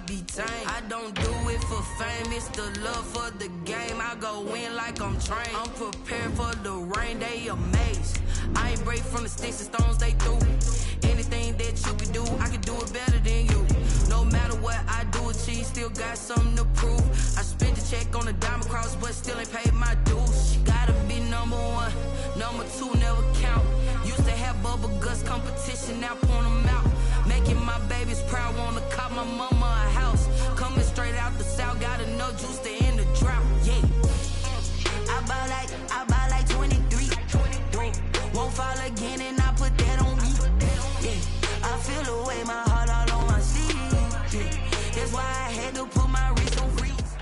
be tame. I don't do it for fame, it's the love for the game. I go in like I'm trained. I'm prepared for the rain, they amazed. I ain't break from the sticks and stones they threw. Anything that you can do, I can do it better than you. No matter what I do, achieve, still got something to prove. I spent the check on the diamond cross, but still ain't paid my dues. Gotta be number one, number two never count. Used to have bubble guts competition, now point them out. Making my babies proud, wanna cop my mama a house. Coming straight out the south, got enough juice to end the drought. Yeah, I buy like 23. Won't fall again, and I put that on me. Yeah, I feel the way, my heart all on my sleeve. Yeah, that's why I had to put my wrist on freeze.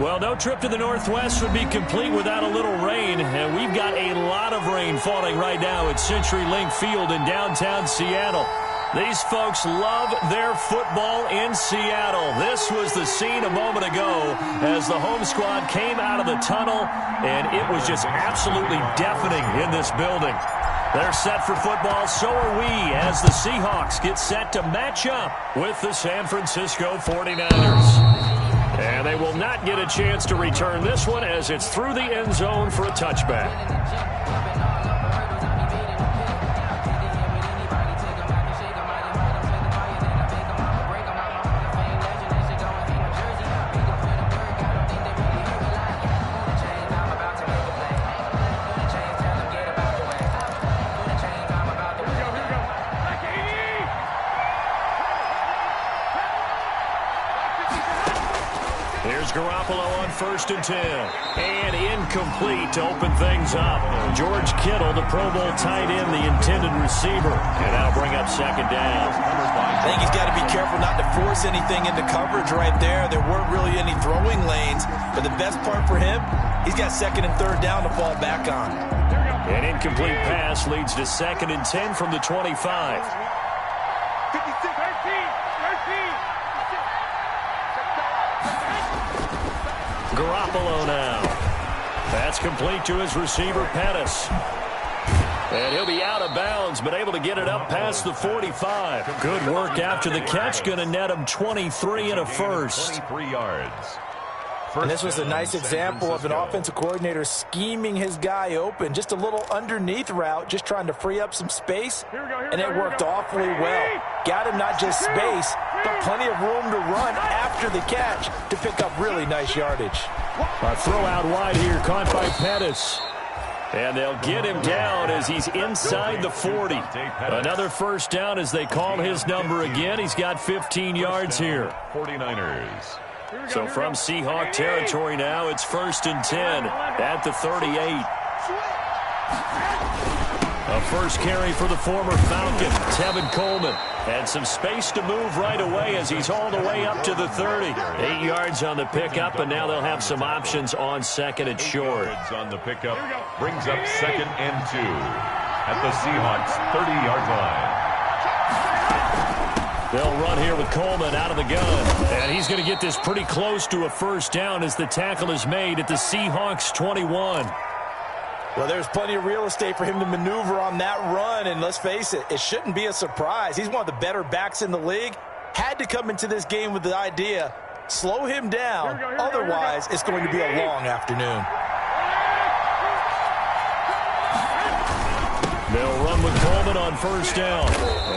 Well, no trip to the Northwest would be complete without a little rain, and we've got a lot of rain falling right now at CenturyLink Field in downtown Seattle. These folks love their football in Seattle. This was the scene a moment ago as the home squad came out of the tunnel, and it was just absolutely deafening in this building. They're set for football, so are we, as the Seahawks get set to match up with the San Francisco 49ers. And they will not get a chance to return this one as it's through the end zone for a touchback. Garoppolo on 1st and 10. And incomplete to open things up. George Kittle, the Pro Bowl tight end, the intended receiver. And that'll bring up 2nd down. I think he's got to be careful not to force anything into coverage right there. There weren't really any throwing lanes. But the best part for him, he's got 2nd and 3rd down to fall back on. An incomplete pass leads to 2nd and 10 from the 25. 13. Garoppolo now. That's complete to his receiver, Pettis. And he'll be out of bounds, but able to get it up past the 45. Good work after the catch. Going to net him 23 and a first. 23 yards. And this was a nice example of an offensive coordinator scheming his guy open. Just a little underneath route, just trying to free up some space. And it worked awfully well. Got him not just space, but plenty of room to run after the catch to pick up really nice yardage. A throw out wide here, caught by Pettis. And they'll get him down as he's inside the 40. Another 1st down as they call his number again. He's got 15 yards here. 49ers. So from Seahawk territory now, it's 1st and 10 at the 38. A first carry for the former Falcon, Tevin Coleman. Had some space to move right away as he's all the way up to the 30. 8 yards on the pickup, and now they'll have some options on 2nd and short. 8 yards on the pickup brings up 2nd and 2 at the Seahawks 30-yard line. They'll run here with Coleman out of the gun. And he's going to get this pretty close to a 1st down as the tackle is made at the Seahawks 21. Well, there's plenty of real estate for him to maneuver on that run. And let's face it, it shouldn't be a surprise. He's one of the better backs in the league. Had to come into this game with the idea, slow him down. Otherwise, it's going to be a long afternoon. They'll run with Coleman on 1st down.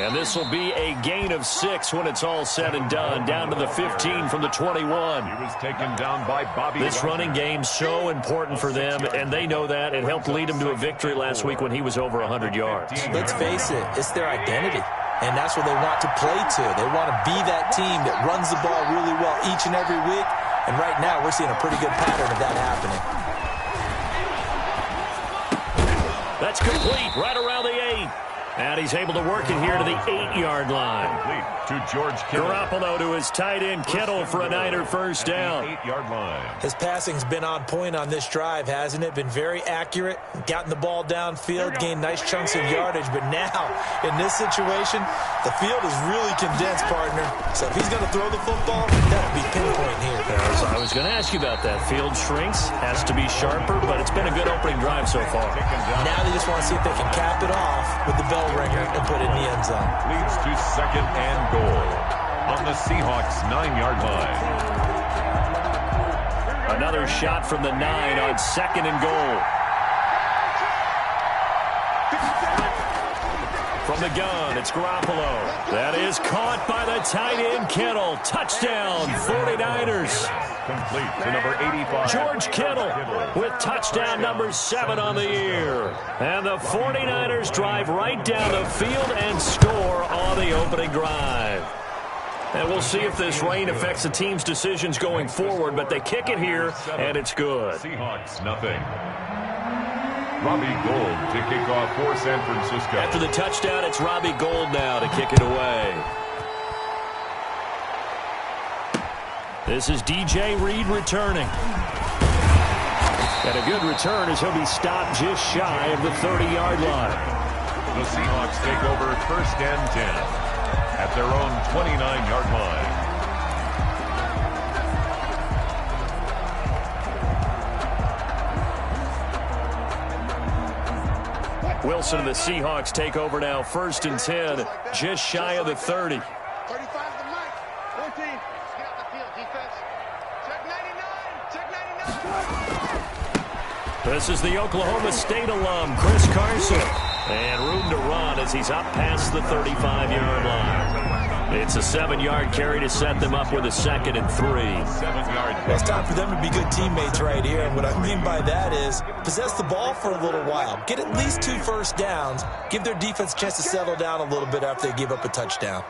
And this will be a gain of 6 when it's all said and done. Down to the 15 from the 21. He was taken down by Bobby. This running game so important for them, and they know that. It helped lead them to a victory last week when he was over 100 yards. Let's face it, it's their identity. And that's what they want to play to. They want to be that team that runs the ball really well each and every week. And right now, we're seeing a pretty good pattern of that happening. That's complete right around the 8. And he's able to work it here to the 8-yard line. To George Kittle. Garoppolo to his tight end Kittle for a Niner 1st down. 8-yard line. His passing's been on point on this drive, hasn't it? Been very accurate, gotten the ball downfield, gained nice chunks of yardage. But now, in this situation, the field is really condensed, partner. So if he's going to throw the football, that'll be pinpoint here. I was going to ask you about that. Field shrinks, has to be sharper, but it's been a good opening drive so far. Now they just want to see if they can cap it off with the bell ringer and put it in the end zone. Leads to second and goal on the Seahawks' 9-yard line. Another shot from the 9 on second and goal. From the gun, it's Garoppolo. That is caught by the tight end, Kittle. Touchdown, 49ers. Complete to number 85. George Kittle with touchdown number 7 on the year. And the 49ers drive right down the field and score on the opening drive. And we'll see if this rain affects the team's decisions going forward, but they kick it here, and it's good. Seahawks, nothing. Robbie Gould to kick off for San Francisco. After the touchdown, it's Robbie Gould now to kick it away. This is DJ Reed returning. And a good return as he'll be stopped just shy of the 30-yard line. The Seahawks take over first and 10 at their own 29-yard line. Wilson and the Seahawks take over now, first and 10, just shy of the 30. 35 to Mike. 14. Get out the field, defense. Check 99. Check 99. This is the Oklahoma State alum, Chris Carson. And room to run as he's up past the 35-yard line. It's a 7-yard carry to set them up with a second and 3. 7-yard. Well, it's time for them to be good teammates right here. And what I mean by that is possess the ball for a little while. Get at least 2 first downs. Give their defense a chance to settle down a little bit after they give up a touchdown.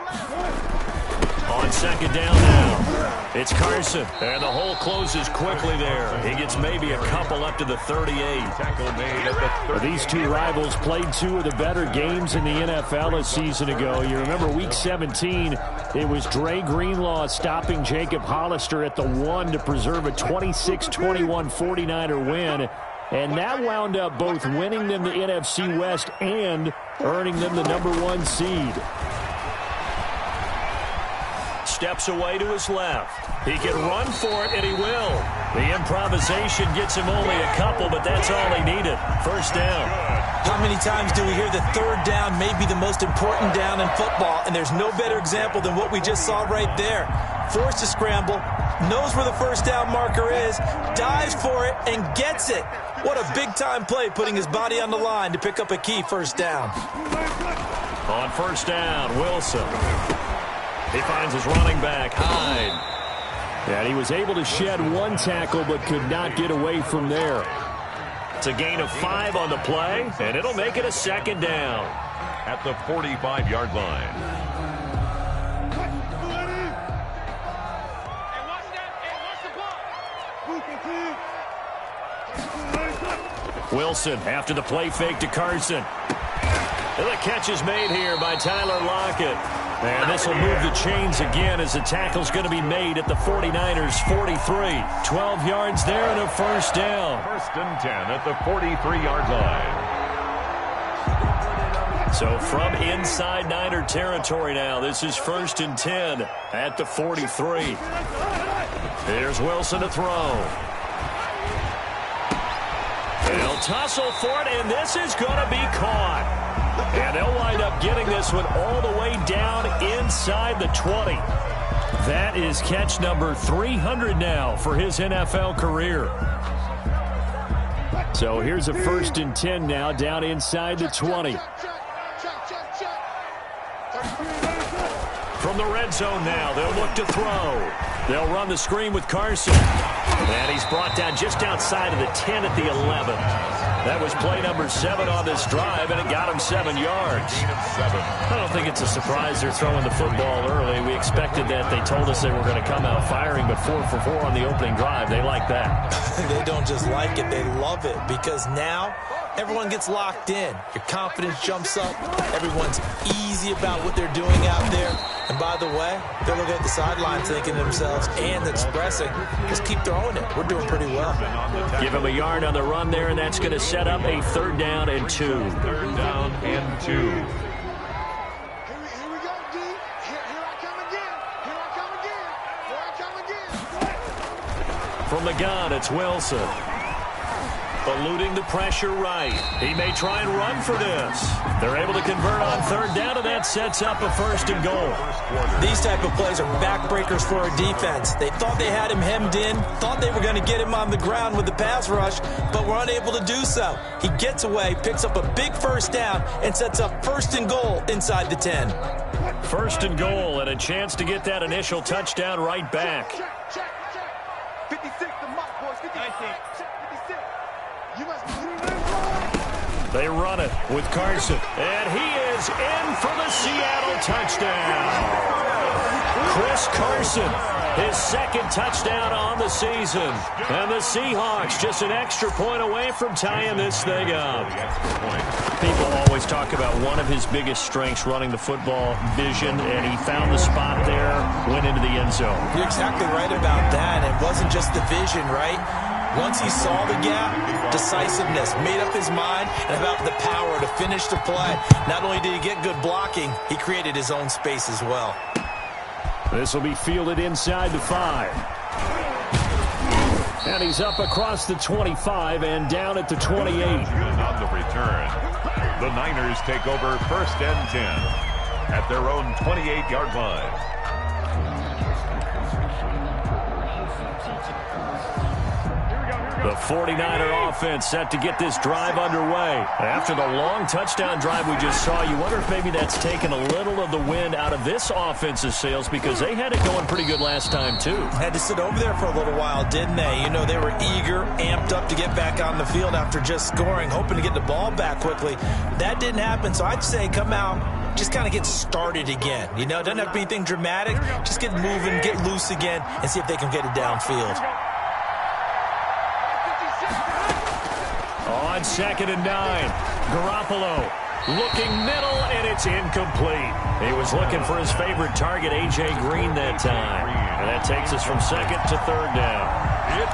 On second down now, it's Carson. And the hole closes quickly there. He gets maybe a couple up to the 38. Tackle made at the 30. These two rivals played 2 of the better games in the NFL a season ago. You remember Week 17, it was Dre Greenlaw stopping Jacob Hollister at the 1 to preserve a 26-21 49er win. And that wound up both winning them the NFC West and earning them the #1 seed. Steps away to his left. He can run for it, and he will. The improvisation gets him only a couple, but that's all he needed. First down. How many times do we hear the third down may be the most important down in football, and there's no better example than what we just saw right there. Forced to scramble, knows where the first down marker is, dives for it, and gets it. What a big-time play, putting his body on the line to pick up a key first down. On first down, Wilson. He finds his running back, Hyde. And he was able to shed 1 tackle but could not get away from there. It's a gain of 5 on the play, and it'll make it a second down. At the 45-yard line. Wilson after the play fake to Carson. And the catch is made here by Tyler Lockett. And this will move the chains again as the tackle's going to be made at the 49ers' 43. 12 yards there and a first down. First and 10 at the 43-yard line. So from inside Niner territory now, this is first and 10 at the 43. Here's Wilson to throw. They'll tussle for it, and this is going to be caught. And they'll wind up getting this one all the way down inside the 20. That is catch number 300 now for his NFL career. So here's a first and 10 now down inside the 20. From the red zone now, they'll look to throw. They'll run the screen with Carson. And he's brought down just outside of the 10 at the 11. That was play number 7 on this drive, and it got him 7 yards. I don't think it's a surprise they're throwing the football early. We expected that. They told us they were going to come out firing, but 4 for 4 on the opening drive. They like that. They don't just like it, they love it, because now everyone gets locked in. Your confidence jumps up. Everyone's easy about what they're doing out there. And by the way, they're looking at the sideline thinking to themselves and expressing, just keep throwing it. We're doing pretty well. Give him a yard on the run there, and that's going to set up a 3rd down and 2. 3rd down and 2. Here we go, D. Here I come again. Here I come again. Here I come again. From the gun, it's Wilson. eluding the pressure right. He may try and run for this. They're able to convert on third down, and that sets up a 1st and goal. These type of plays are backbreakers for a defense. They thought they had him hemmed in, thought they were going to get him on the ground with the pass rush, but were unable to do so. He gets away, picks up a big 1st down, and sets up 1st and goal inside the 10. 1st and goal, and a chance to get that initial touchdown right back. Check. 56, the mark, boys. 56. You must be. They run it with Carson, and he is in for the Seattle touchdown. Chris Carson, his 2nd touchdown on the season. And the Seahawks just an extra point away from tying this thing up. People always talk about one of his biggest strengths, running the football, vision, and he found the spot there, went into the end zone. You're exactly right about that. It wasn't just the vision, right? Once he saw the gap, decisiveness, made up his mind, and about the power to finish the play. Not only did he get good blocking, he created his own space as well. This will be fielded inside the 5. And he's up across the 25 and down at the 28. On the return, the Niners take over 1st and 10 at their own 28-yard line. The 49er offense set to get this drive underway. After the long touchdown drive we just saw, you wonder if maybe that's taken a little of the wind out of this offense's sails, because they had it going pretty good last time, too. Had to sit over there for a little while, didn't they? You know, they were eager, amped up to get back on the field after just scoring, hoping to get the ball back quickly. That didn't happen, so I'd say come out, just kind of get started again. You know, it doesn't have to be anything dramatic. Just get moving, get loose again, and see if they can get it downfield. On 2nd and 9, Garoppolo looking middle, and it's incomplete. He was looking for his favorite target, A.J. Green, that time. And that takes us from 2nd to 3rd down.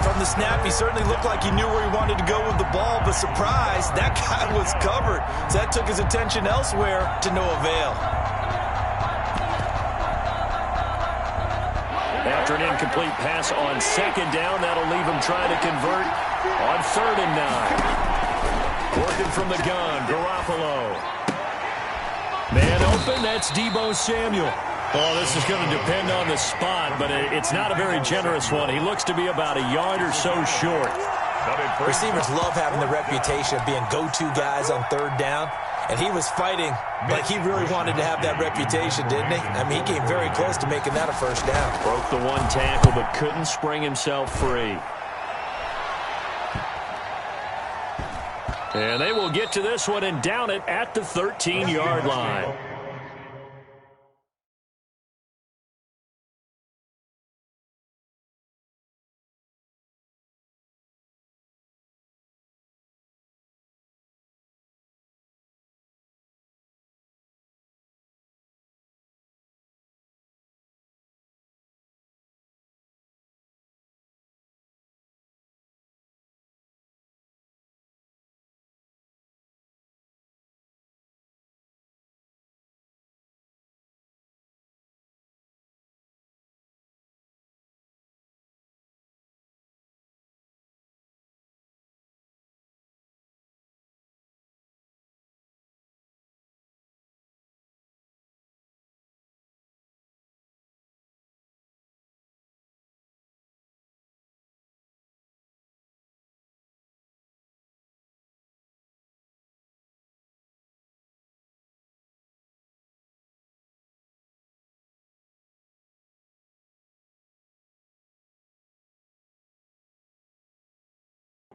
From the snap, he certainly looked like he knew where he wanted to go with the ball, but surprise, that guy was covered. So that took his attention elsewhere to no avail. After an incomplete pass on 2nd down, that'll leave him trying to convert on 3rd and 9. Working from the gun, Garoppolo. Man open, that's Deebo Samuel. Oh, this is going to depend on the spot, but it's not a very generous one. He looks to be about a yard or so short. Receivers love having the reputation of being go-to guys on 3rd down, and he was fighting like he really wanted to have that reputation, didn't he? I mean, he came very close to making that a 1st down. Broke the 1 tackle, but couldn't spring himself free. And they will get to this one and down it at the 13-yard line.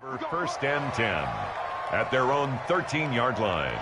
For 1st and 10 at their own 13-yard line.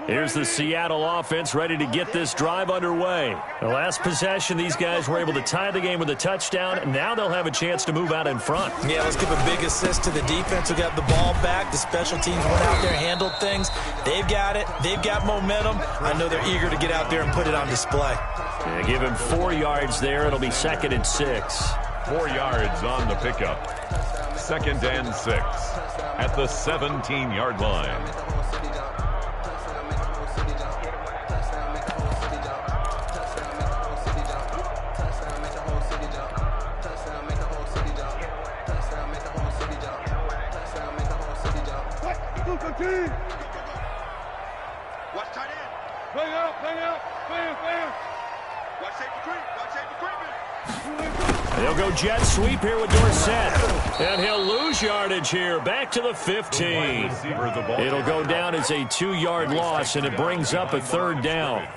Here's the Seattle offense ready to get this drive underway. The last possession, these guys were able to tie the game with a touchdown. Now they'll have a chance to move out in front. Yeah, let's give a big assist to the defense who got the ball back. The special teams went out there, handled things. They've got it. They've got momentum. I know they're eager to get out there and put it on display. Yeah, give him 4 yards there. It'll be 2nd and 6. 4 yards on the pickup. 2nd and 6 at the 17-yard line. Watch tight end. Bang out. Watch safety creep. They'll go jet sweep here with Dorsett. And he'll lose yardage here. Back to the 15. It'll go down as a 2-yard loss, and it brings up a 3rd down.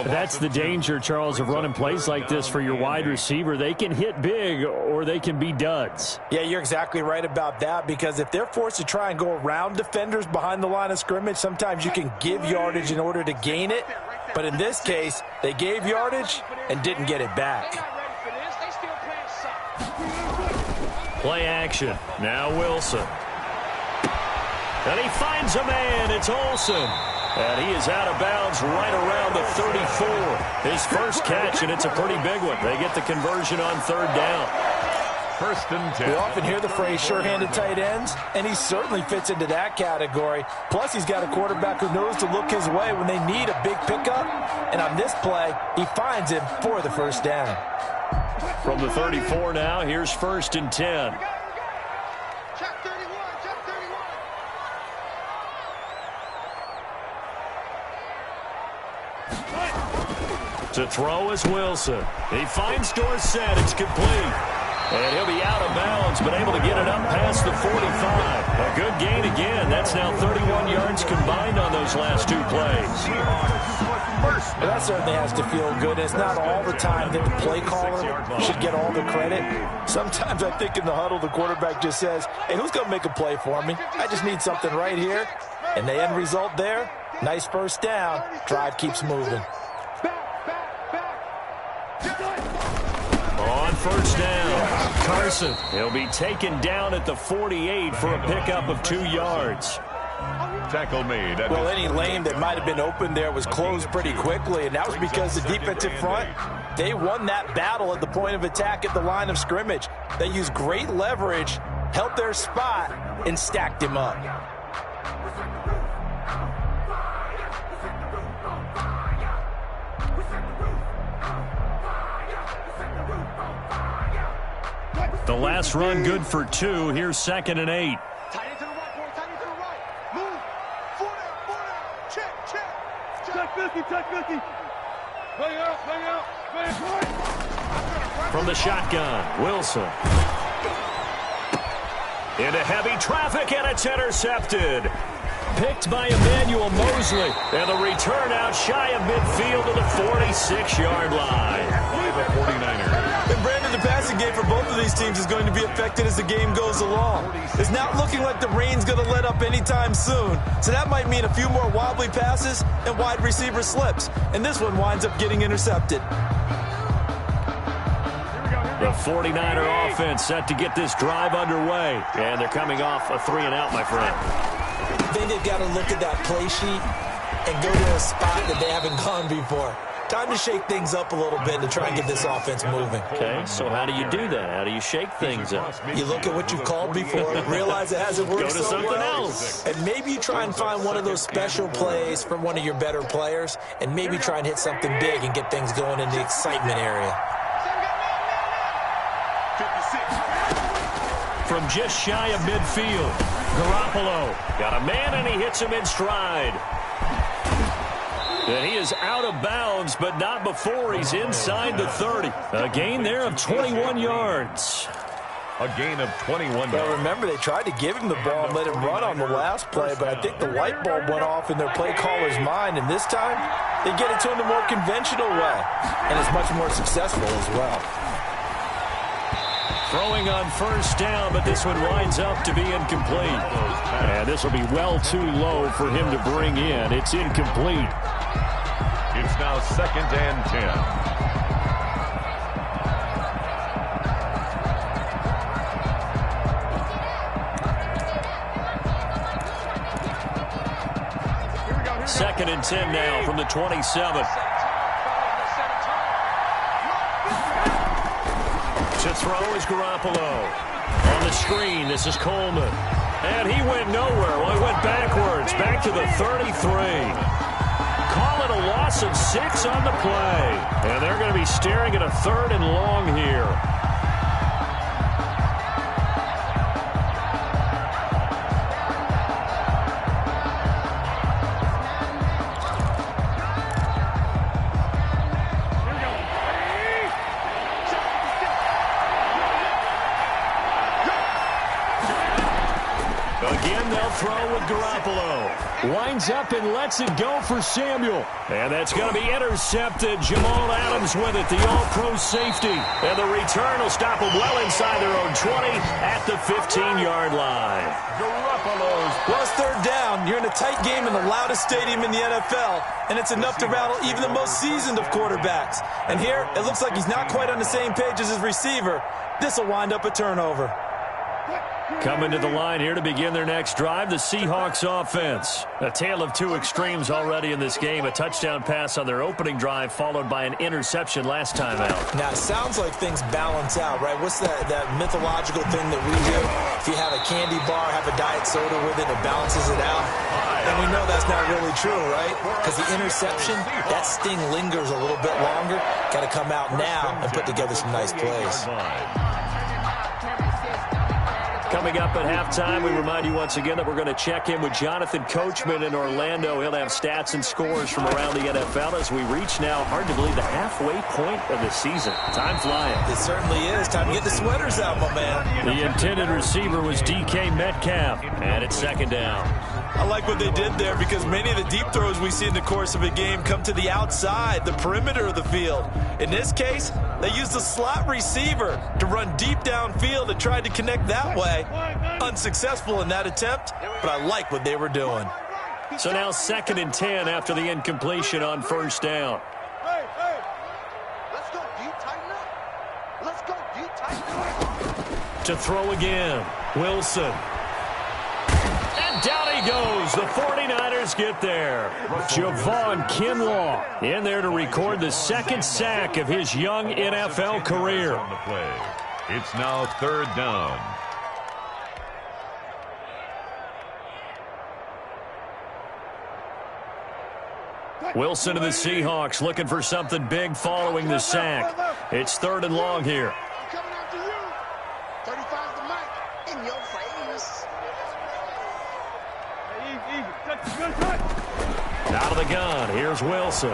That's the danger, Charles, of running plays like this for your wide receiver. They can hit big or they can be duds. Yeah, you're exactly right about that, because if they're forced to try and go around defenders behind the line of scrimmage, sometimes you can give yardage in order to gain it. But in this case, they gave yardage and didn't get it back. Play action. Now Wilson. And he finds a man. It's Olsen. And he is out of bounds right around the 34. His first catch, and it's a pretty big one. They get the conversion on 3rd down. 1st and 10. We often hear the phrase sure-handed tight ends, and he certainly fits into that category. Plus, he's got a quarterback who knows to look his way when they need a big pickup. And on this play, he finds him for the 1st down. From the 34 now, here's 1st and 10. To throw is Wilson. He finds Dorsett. It's complete. And he'll be out of bounds, but able to get it up past the 45. A good gain again. That's now 31 yards combined on those last 2 plays. Well, that certainly has to feel good. It's not all the time that the play caller should get all the credit. Sometimes I think in the huddle, the quarterback just says, hey, who's going to make a play for me? I just need something right here. And the end result there, nice 1st down. Drive keeps moving. On 1st down, Carson. He'll be taken down at the 48 for a pickup of 2 yards. Tackle made. Well, any lane that might have been open there was closed pretty quickly, and that was because the defensive front, they won that battle at the point of attack at the line of scrimmage. They used great leverage, held their spot, and stacked him up. The last run good for 2. Here's 2nd and 8. Tight end to the right, boy. Tight end to the right. Move. 4 down. Check. Check 50. Bang out. From the shotgun, Wilson. Into heavy traffic, and it's intercepted. Picked by Emmanuel Mosley. And the return out shy of midfield to the 46-yard line. By the 49ers. And Brandon, the passing game for both of these teams is going to be affected as the game goes along. It's not looking like the rain's going to let up anytime soon. So that might mean a few more wobbly passes and wide receiver slips. And this one winds up getting intercepted. The 49er offense set to get this drive underway. And they're coming off a 3-and-out, my friend. I think they've got to look at that play sheet and go to a spot that they haven't gone before. Time to shake things up a little bit to try and get this offense moving. Okay, so how do you do that? How do you shake things up? You look at what you've called before, realize it hasn't worked Go to so something well, else. and maybe you try and find one of those special plays from one of your better players, and maybe try and hit something big and get things going in the excitement area. From just shy of midfield, Garoppolo got a man, and he hits him in stride. And he is out of bounds, but not before he's inside the 30. A gain there of 21 yards. A gain of 21 yards. Well, remember, they tried to give him the ball and let him run on the last play, but I think the light bulb went off in their play caller's mind, and this time they get it to him the more conventional way, and it's much more successful as well. Throwing on first down, but this one winds up to be incomplete. And this will be well too low for him to bring in. It's incomplete. It's now 2nd and 10. Second and 10 now from the 27. To throw is Garoppolo. On the screen, this is Coleman. And he went nowhere. Well, he went backwards, back to the 33. Call it a loss of 6 on the play. And they're going to be staring at a 3rd and long here. Again, they'll throw with Garoppolo. Winds up and lets it go for Samuel. And that's going to be intercepted. Jamal Adams with it, the all-pro safety. And the return will stop them well inside their own 20 at the 15-yard line. Garoppolo's. Well, it's 3rd down. You're in a tight game in the loudest stadium in the NFL, and it's enough to rattle even the most seasoned of quarterbacks. And here, it looks like he's not quite on the same page as his receiver. This will wind up a turnover. Coming to the line here to begin their next drive, the Seahawks offense. A tale of two extremes already in this game. A touchdown pass on their opening drive, followed by an interception last time out. Now, it sounds like things balance out, right? What's that mythological thing that we do? If you have a candy bar, have a diet soda with it, it balances it out. And we know that's not really true, right? Because the interception, that sting lingers a little bit longer. Got to come out now and put together some nice plays. Coming up at halftime, we remind you once again that we're going to check in with Jonathan Coachman in Orlando. He'll have stats and scores from around the NFL as we reach now, hard to believe, the halfway point of the season. Time flying. It certainly is. Time to get the sweaters out, my man. The intended receiver was DK Metcalf, and it's 2nd down. I like what they did there because many of the deep throws we see in the course of a game come to the outside, the perimeter of the field. In this case, they used the slot receiver to run deep downfield and tried to connect that way. Unsuccessful in that attempt, but I like what they were doing. So now 2nd and 10 after the incompletion on first down. Hey, let's go deep, tighten up. Let's go deep, tighten up. To throw again, Wilson. And down he goes. The 49ers get there. Javon Kinlaw in there to record the 2nd sack of his young NFL career. On the play. It's now 3rd down. Wilson of the Seahawks looking for something big following the sack. It's 3rd and long here. Coming after you. 35's the mic in your face. Out of the gun, here's Wilson.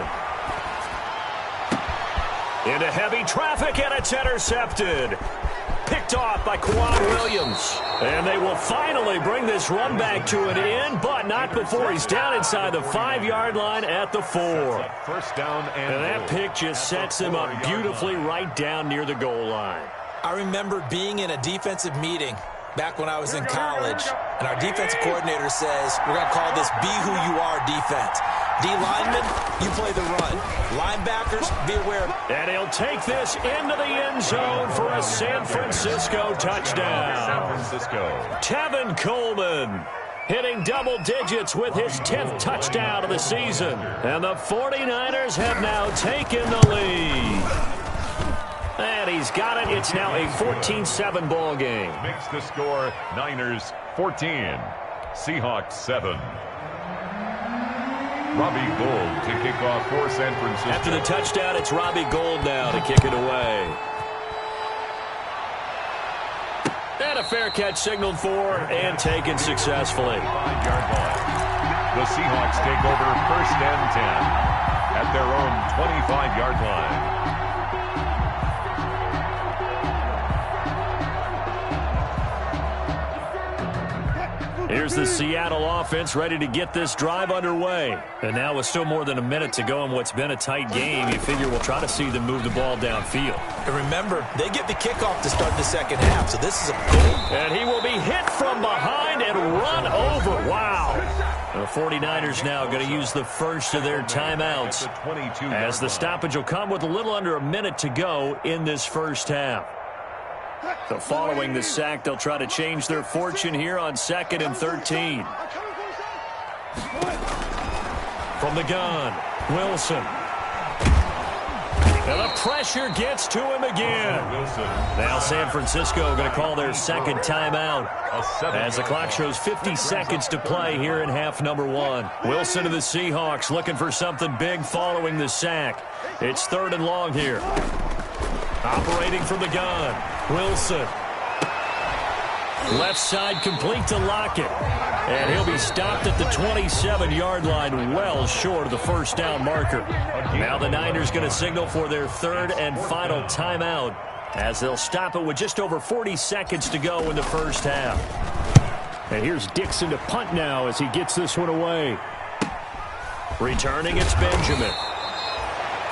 Into heavy traffic, and it's intercepted. Picked off by Quan Williams. And they will finally bring this run back to an end, but not before he's down inside the 5-yard line at the 4. First down and that pick just sets him up beautifully right down near the goal line. I remember being in a defensive meeting back when I was in college, and our defensive coordinator says, we're going to call this Be Who You Are defense. D linemen, you play the run. Linebackers, be aware. And he'll take this into the end zone for a San Francisco touchdown. Tevin Coleman hitting double digits with his 10th touchdown of the season. And the 49ers have now taken the lead. And he's got it. It's now a 14-7 ball game. Makes the score Niners 14, Seahawks 7. Robbie Gould to kick off for San Francisco. After the touchdown, it's Robbie Gould now to kick it away. And a fair catch signaled for and taken successfully. 5-yard line. The Seahawks take over 1st and 10 at their own 25-yard line. Here's the Seattle offense ready to get this drive underway. And now with still more than a minute to go in what's been a tight game, you figure we'll try to see them move the ball downfield. And remember, they get the kickoff to start the second half, so this is a goal. And he will be hit from behind and run over. Wow. The 49ers now going to use the first of their timeouts, as the stoppage will come with a little under a minute to go in this first half. So following the sack, they'll try to change their fortune here on 2nd and 13. From the gun, Wilson. And the pressure gets to him again. Now San Francisco going to call their second timeout as the clock shows 50 seconds to play here in half number 1. Wilson to the Seahawks looking for something big following the sack. It's 3rd and long here. Operating from the gun, Wilson. Left side complete to Lockett. And he'll be stopped at the 27-yard line, well short of the first down marker. Now the Niners going to signal for their 3rd and final timeout, as they'll stop it with just over 40 seconds to go in the first half. And here's Dixon to punt now as he gets this one away. Returning, it's Benjamin.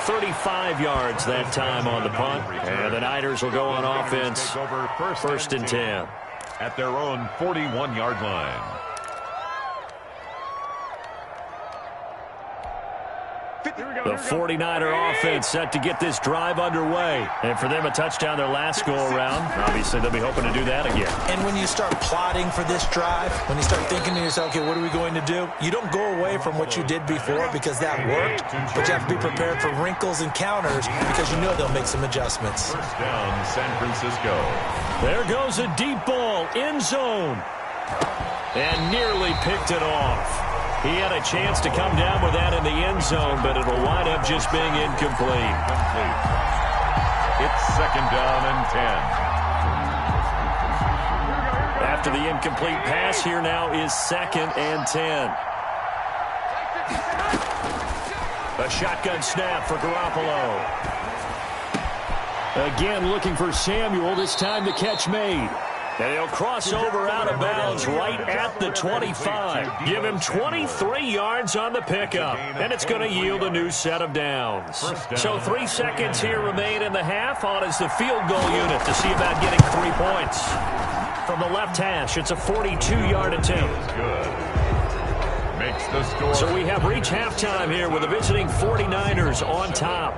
35 yards that time on the punt. And the Niners will go on offense. 1st and 10. At their own 41-yard line. The 49er offense set to get this drive underway. And for them, a touchdown their last go-around. Obviously, they'll be hoping to do that again. And when you start plotting for this drive, when you start thinking to yourself, okay, what are we going to do? You don't go away from what you did before because that worked, but you have to be prepared for wrinkles and counters because you know they'll make some adjustments. First down, San Francisco. There goes a deep ball, end zone. And nearly picked it off. He had a chance to come down with that in the end zone, but it'll wind up just being incomplete. It's 2nd down and 10. After the incomplete pass, here now is 2nd and 10. A shotgun snap for Garoppolo. Again looking for Samuel, this time the catch made. And he'll cross over out of bounds right at the 25. Give him 23 yards on the pickup. And it's going to yield a new set of downs. So 3 seconds here remain in the half. On is the field goal unit to see about getting 3 points. From the left hash, it's a 42-yard attempt. Good. Makes the score. So we have reached halftime here with the visiting 49ers on top.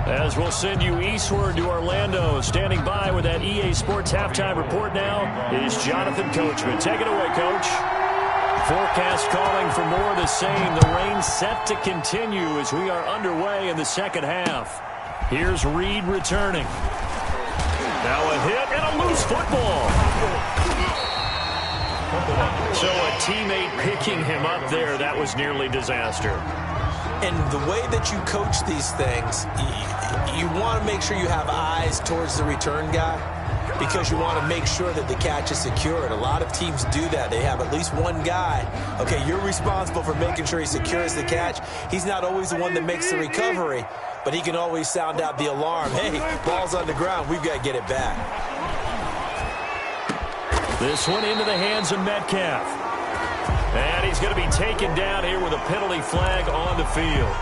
As we'll send you eastward to Orlando. Standing by with that EA Sports halftime report now is Jonathan Coachman. Take it away, Coach. Forecast calling for more of the same. The rain set to continue as we are underway in the second half. Here's Reed returning. Now a hit and a loose football. So a teammate picking him up there, that was nearly disaster. And the way that you coach these things, you want to make sure you have eyes towards the return guy because you want to make sure that the catch is secured. A lot of teams do that. They have at least one guy. Okay, you're responsible for making sure he secures the catch. He's not always the one that makes the recovery, but he can always sound out the alarm. Hey, ball's on the ground. We've got to get it back. This one into the hands of Metcalf. And he's going to be taken down here with a penalty flag on the field.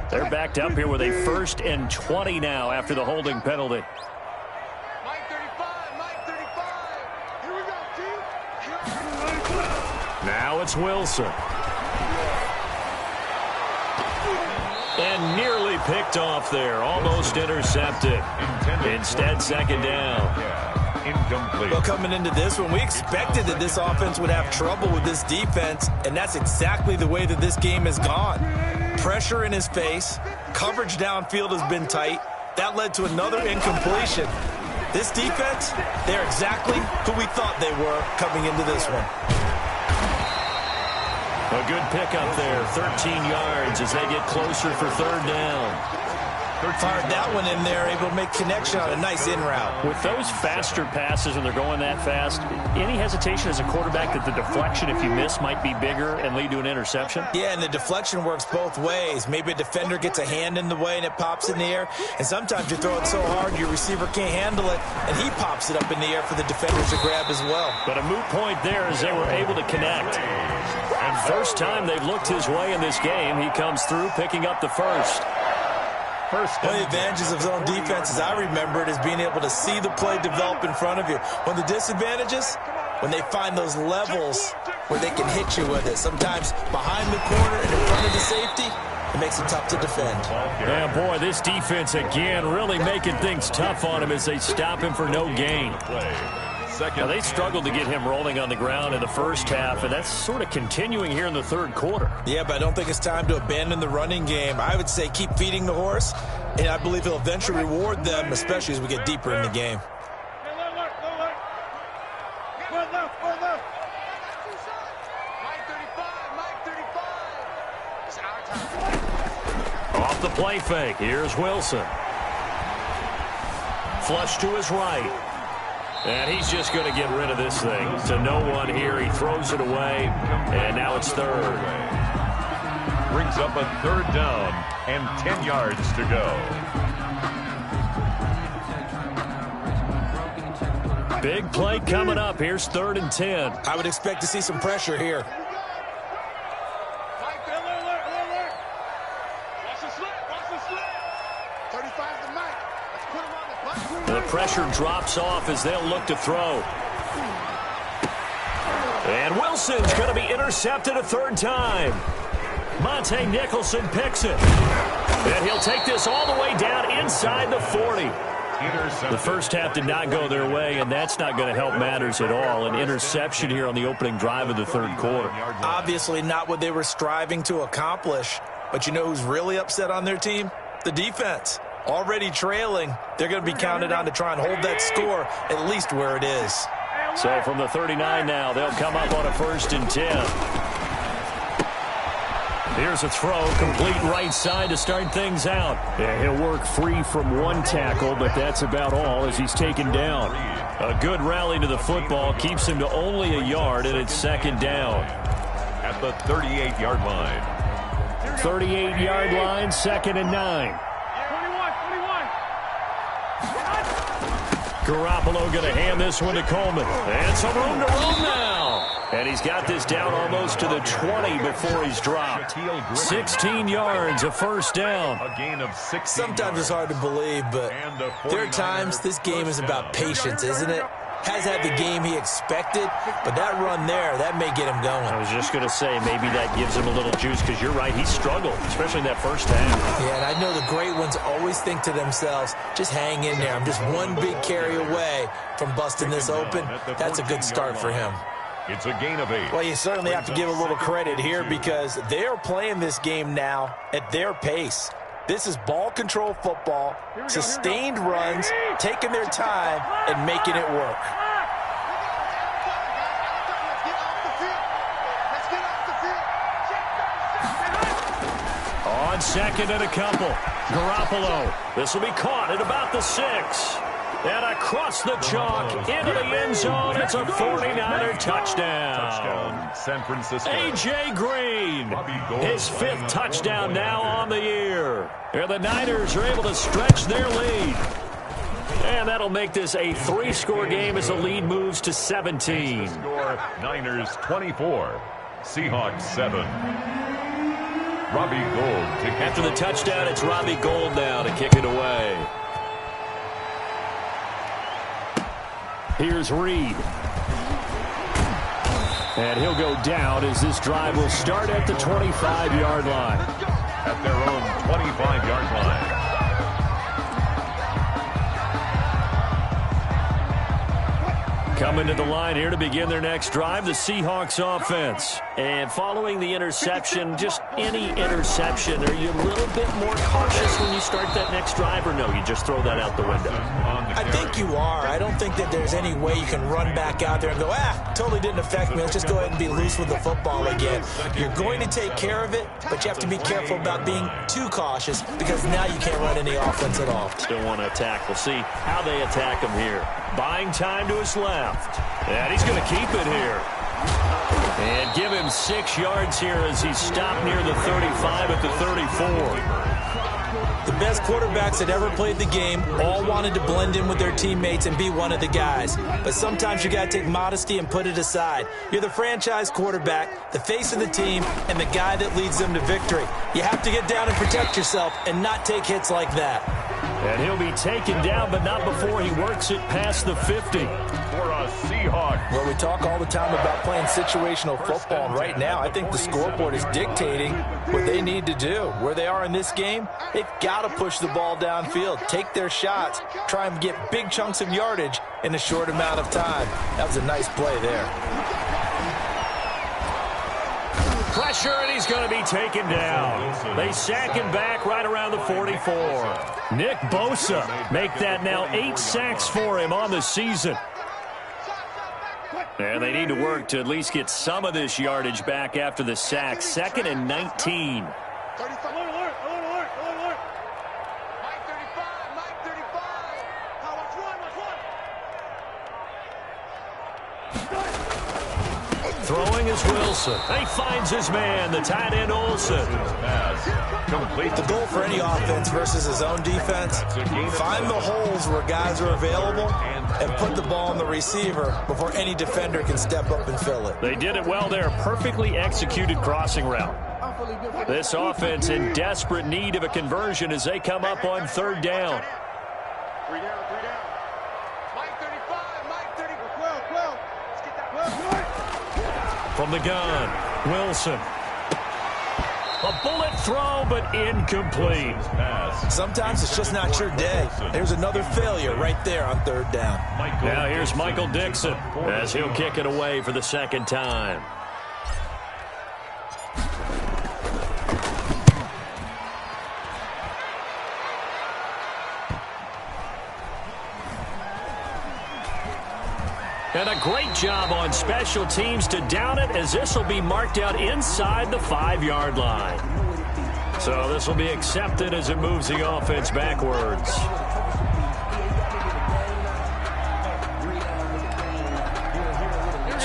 They're backed up here with a 1st and 20 now after the holding penalty. Now it's Wilson. And nearly picked off there. Almost intercepted. Instead, 2nd down. Incomplete. Well, coming into this one, we expected that this offense would have trouble with this defense, and that's exactly the way that this game has gone. Pressure in his face. Coverage downfield has been tight. That led to another incompletion. This defense, they're exactly who we thought they were coming into this one. A good pickup there, 13 yards as they get closer for 3rd down. Fired that one in there, able to make connection on a nice in route. With those faster passes when they're going that fast, any hesitation as a quarterback that the deflection, if you miss, might be bigger and lead to an interception? Yeah, and the deflection works both ways. Maybe a defender gets a hand in the way and it pops in the air, and sometimes you throw it so hard your receiver can't handle it, and he pops it up in the air for the defenders to grab as well. But a moot point there as they were able to connect. And first time they've looked his way in this game, he comes through picking up the first. One of the advantages of zone defense, as I remember it, is being able to see the play develop in front of you. One of the disadvantages, when they find those levels where they can hit you with it. Sometimes behind the corner and in front of the safety, it makes it tough to defend. Yeah, boy, this defense again really making things tough on him as they stop him for no gain. Now, they struggled to get him rolling on the ground in the first half, and that's sort of continuing here in the third quarter. Yeah, but I don't think it's time to abandon the running game. I would say keep feeding the horse, and I believe he'll eventually reward them, especially as we get deeper in the game. Off the play fake, here's Wilson. Flush to his right. And he's just going to get rid of this thing. To no one here. He throws it away, and now it's third. Brings up a third down and 10 yards to go. Big play coming up. Here's 3rd and 10. I would expect to see some pressure here. The pressure drops off as they'll look to throw. And Wilson's going to be intercepted a third time. Monte Nicholson picks it. And he'll take this all the way down inside the 40. The first half did not go their way, and that's not going to help matters at all. An interception here on the opening drive of the third quarter. Obviously not what they were striving to accomplish. But you know who's really upset on their team? The defense. Already trailing, they're going to be counted on to try and hold that score at least where it is. So from the 39 now, they'll come up on a 1st and 10. Here's a throw, complete right side to start things out. Yeah, he'll work free from one tackle, but that's about all as he's taken down. A good rally to the football keeps him to only a yard, and it's 2nd down. At the 38-yard line. 38-yard line, 2nd and 9. Garoppolo going to hand this one to Coleman. And some room to roam now. And he's got this down almost to the 20 before he's dropped. 16 yards, a 1st down. A gain of 6. Sometimes it's hard to believe, but there are times this game is about patience, isn't it? Has had the game he expected, but that run there, that may get him going. I was just going to say, maybe that gives him a little juice, because you're right, he struggled, especially in that first half. Yeah, and I know the great ones always think to themselves, just hang in there. I'm just one big carry away from busting this open. That's a good start for him. It's a gain of 8. Well, you certainly have to give a little credit here because they're playing this game now at their pace. This is ball control football, sustained runs, taking their time, and making it work. On 2nd and a couple, Garoppolo. This will be caught at about the 6. And across the chalk, into the end zone, it's a 49er touchdown. San Francisco. A.J. Green, his 5th touchdown now on the year. And the Niners are able to stretch their lead. And that'll make this a 3-score game as the lead moves to 17. Score, Niners 24, Seahawks 7. Robbie Gould. After the touchdown, it's Robbie Gould now to kick it away. Here's Reed. And he'll go down as this drive will start at the 25-yard line. At their own 25-yard line. Coming to the line here to begin their next drive, the Seahawks offense. And following the interception, just any interception, are you a little bit more cautious when you start that next drive, or no, you just throw that out the window? I think you are. I don't think that there's any way you can run back out there and go, totally didn't affect me. Let's just go ahead and be loose with the football again. You're going to take care of it, but you have to be careful about being too cautious because now you can't run any offense at all. Still want to attack. We'll see how they attack him here. Buying time to his left. And he's going to keep it here. And give him 6 yards here as he's stopped near the 35 at the 34. The best quarterbacks that ever played the game all wanted to blend in with their teammates and be one of the guys. But sometimes you got to take modesty and put it aside. You're the franchise quarterback, the face of the team, and the guy that leads them to victory. You have to get down and protect yourself and not take hits like that. And he'll be taken down, but not before he works it past the 50. For a Seahawk. Well, we talk all the time about playing situational football, and right now I think the scoreboard is dictating what they need to do. Where they are in this game, they've got to push the ball downfield, take their shots, try and get big chunks of yardage in a short amount of time. That was a nice play there. Pressure, and he's going to be taken down. They sack him back right around the 44. Nick Bosa make that now 8 sacks for him on the season. And they need to work to at least get some of this yardage back after the sack. 2nd and 19. Throwing is Wilson. He finds his man, the tight end Olsen. The goal for any offense versus his own defense, find the holes where guys are available and put the ball on the receiver before any defender can step up and fill it. They did it well there. Perfectly executed crossing route. This offense in desperate need of a conversion as they come up on 3rd down. 3 down. Mike 35, Mike 30. 12. Let's get that 12. From the gun, Wilson. A bullet throw, but incomplete. Sometimes it's just not your day. There's another failure right there on 3rd down. Now here's Michael Dixon as he'll kick it away for the 2nd time. And a great job on special teams to down it, as this will be marked out inside the 5-yard line. So this will be accepted as it moves the offense backwards.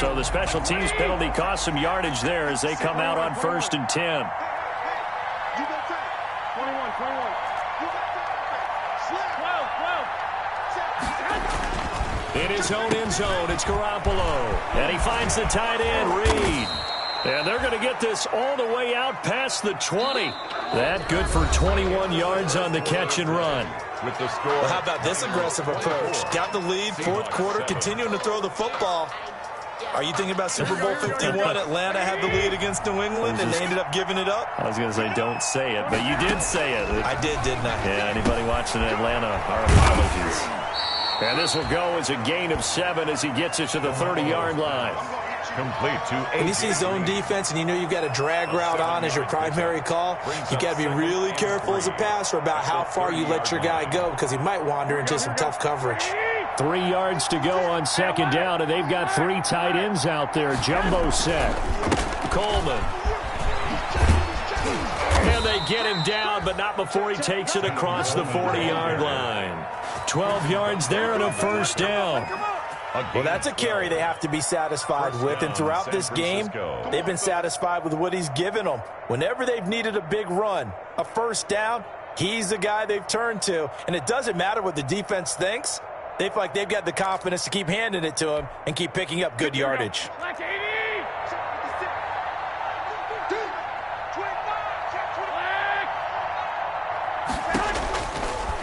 So the special teams penalty cost some yardage there as they come out on 1st and 10. In his own end zone, it's Garoppolo. And he finds the tight end, Reed. And they're going to get this all the way out past the 20. That good for 21 yards on the catch and run. With the score. Well, how about this aggressive approach? Got the lead, 4th quarter, continuing to throw the football. Are you thinking about Super Bowl 51? Atlanta had the lead against New England, and they ended up giving it up? I was going to say don't say it, but you did say it. I did, didn't I? Yeah, anybody watching Atlanta, our apologies. And this will go as a gain of 7 as he gets it to the 30-yard line. Complete to 8. When you see zone defense and you know you've got a drag route on as your primary call, you got to be really careful as a passer about how far you let your guy go because he might wander into some tough coverage. 3 yards to go on 2nd down, and they've got 3 tight ends out there. Jumbo set. Coleman. And they get him down, but not before he takes it across the 40-yard line. 12 yards there and a 1st down. Well, that's a carry they have to be satisfied with, and throughout this game, they've been satisfied with what he's given them. Whenever they've needed a big run, a 1st down, he's the guy they've turned to, and it doesn't matter what the defense thinks. They feel like they've got the confidence to keep handing it to him and keep picking up good yardage.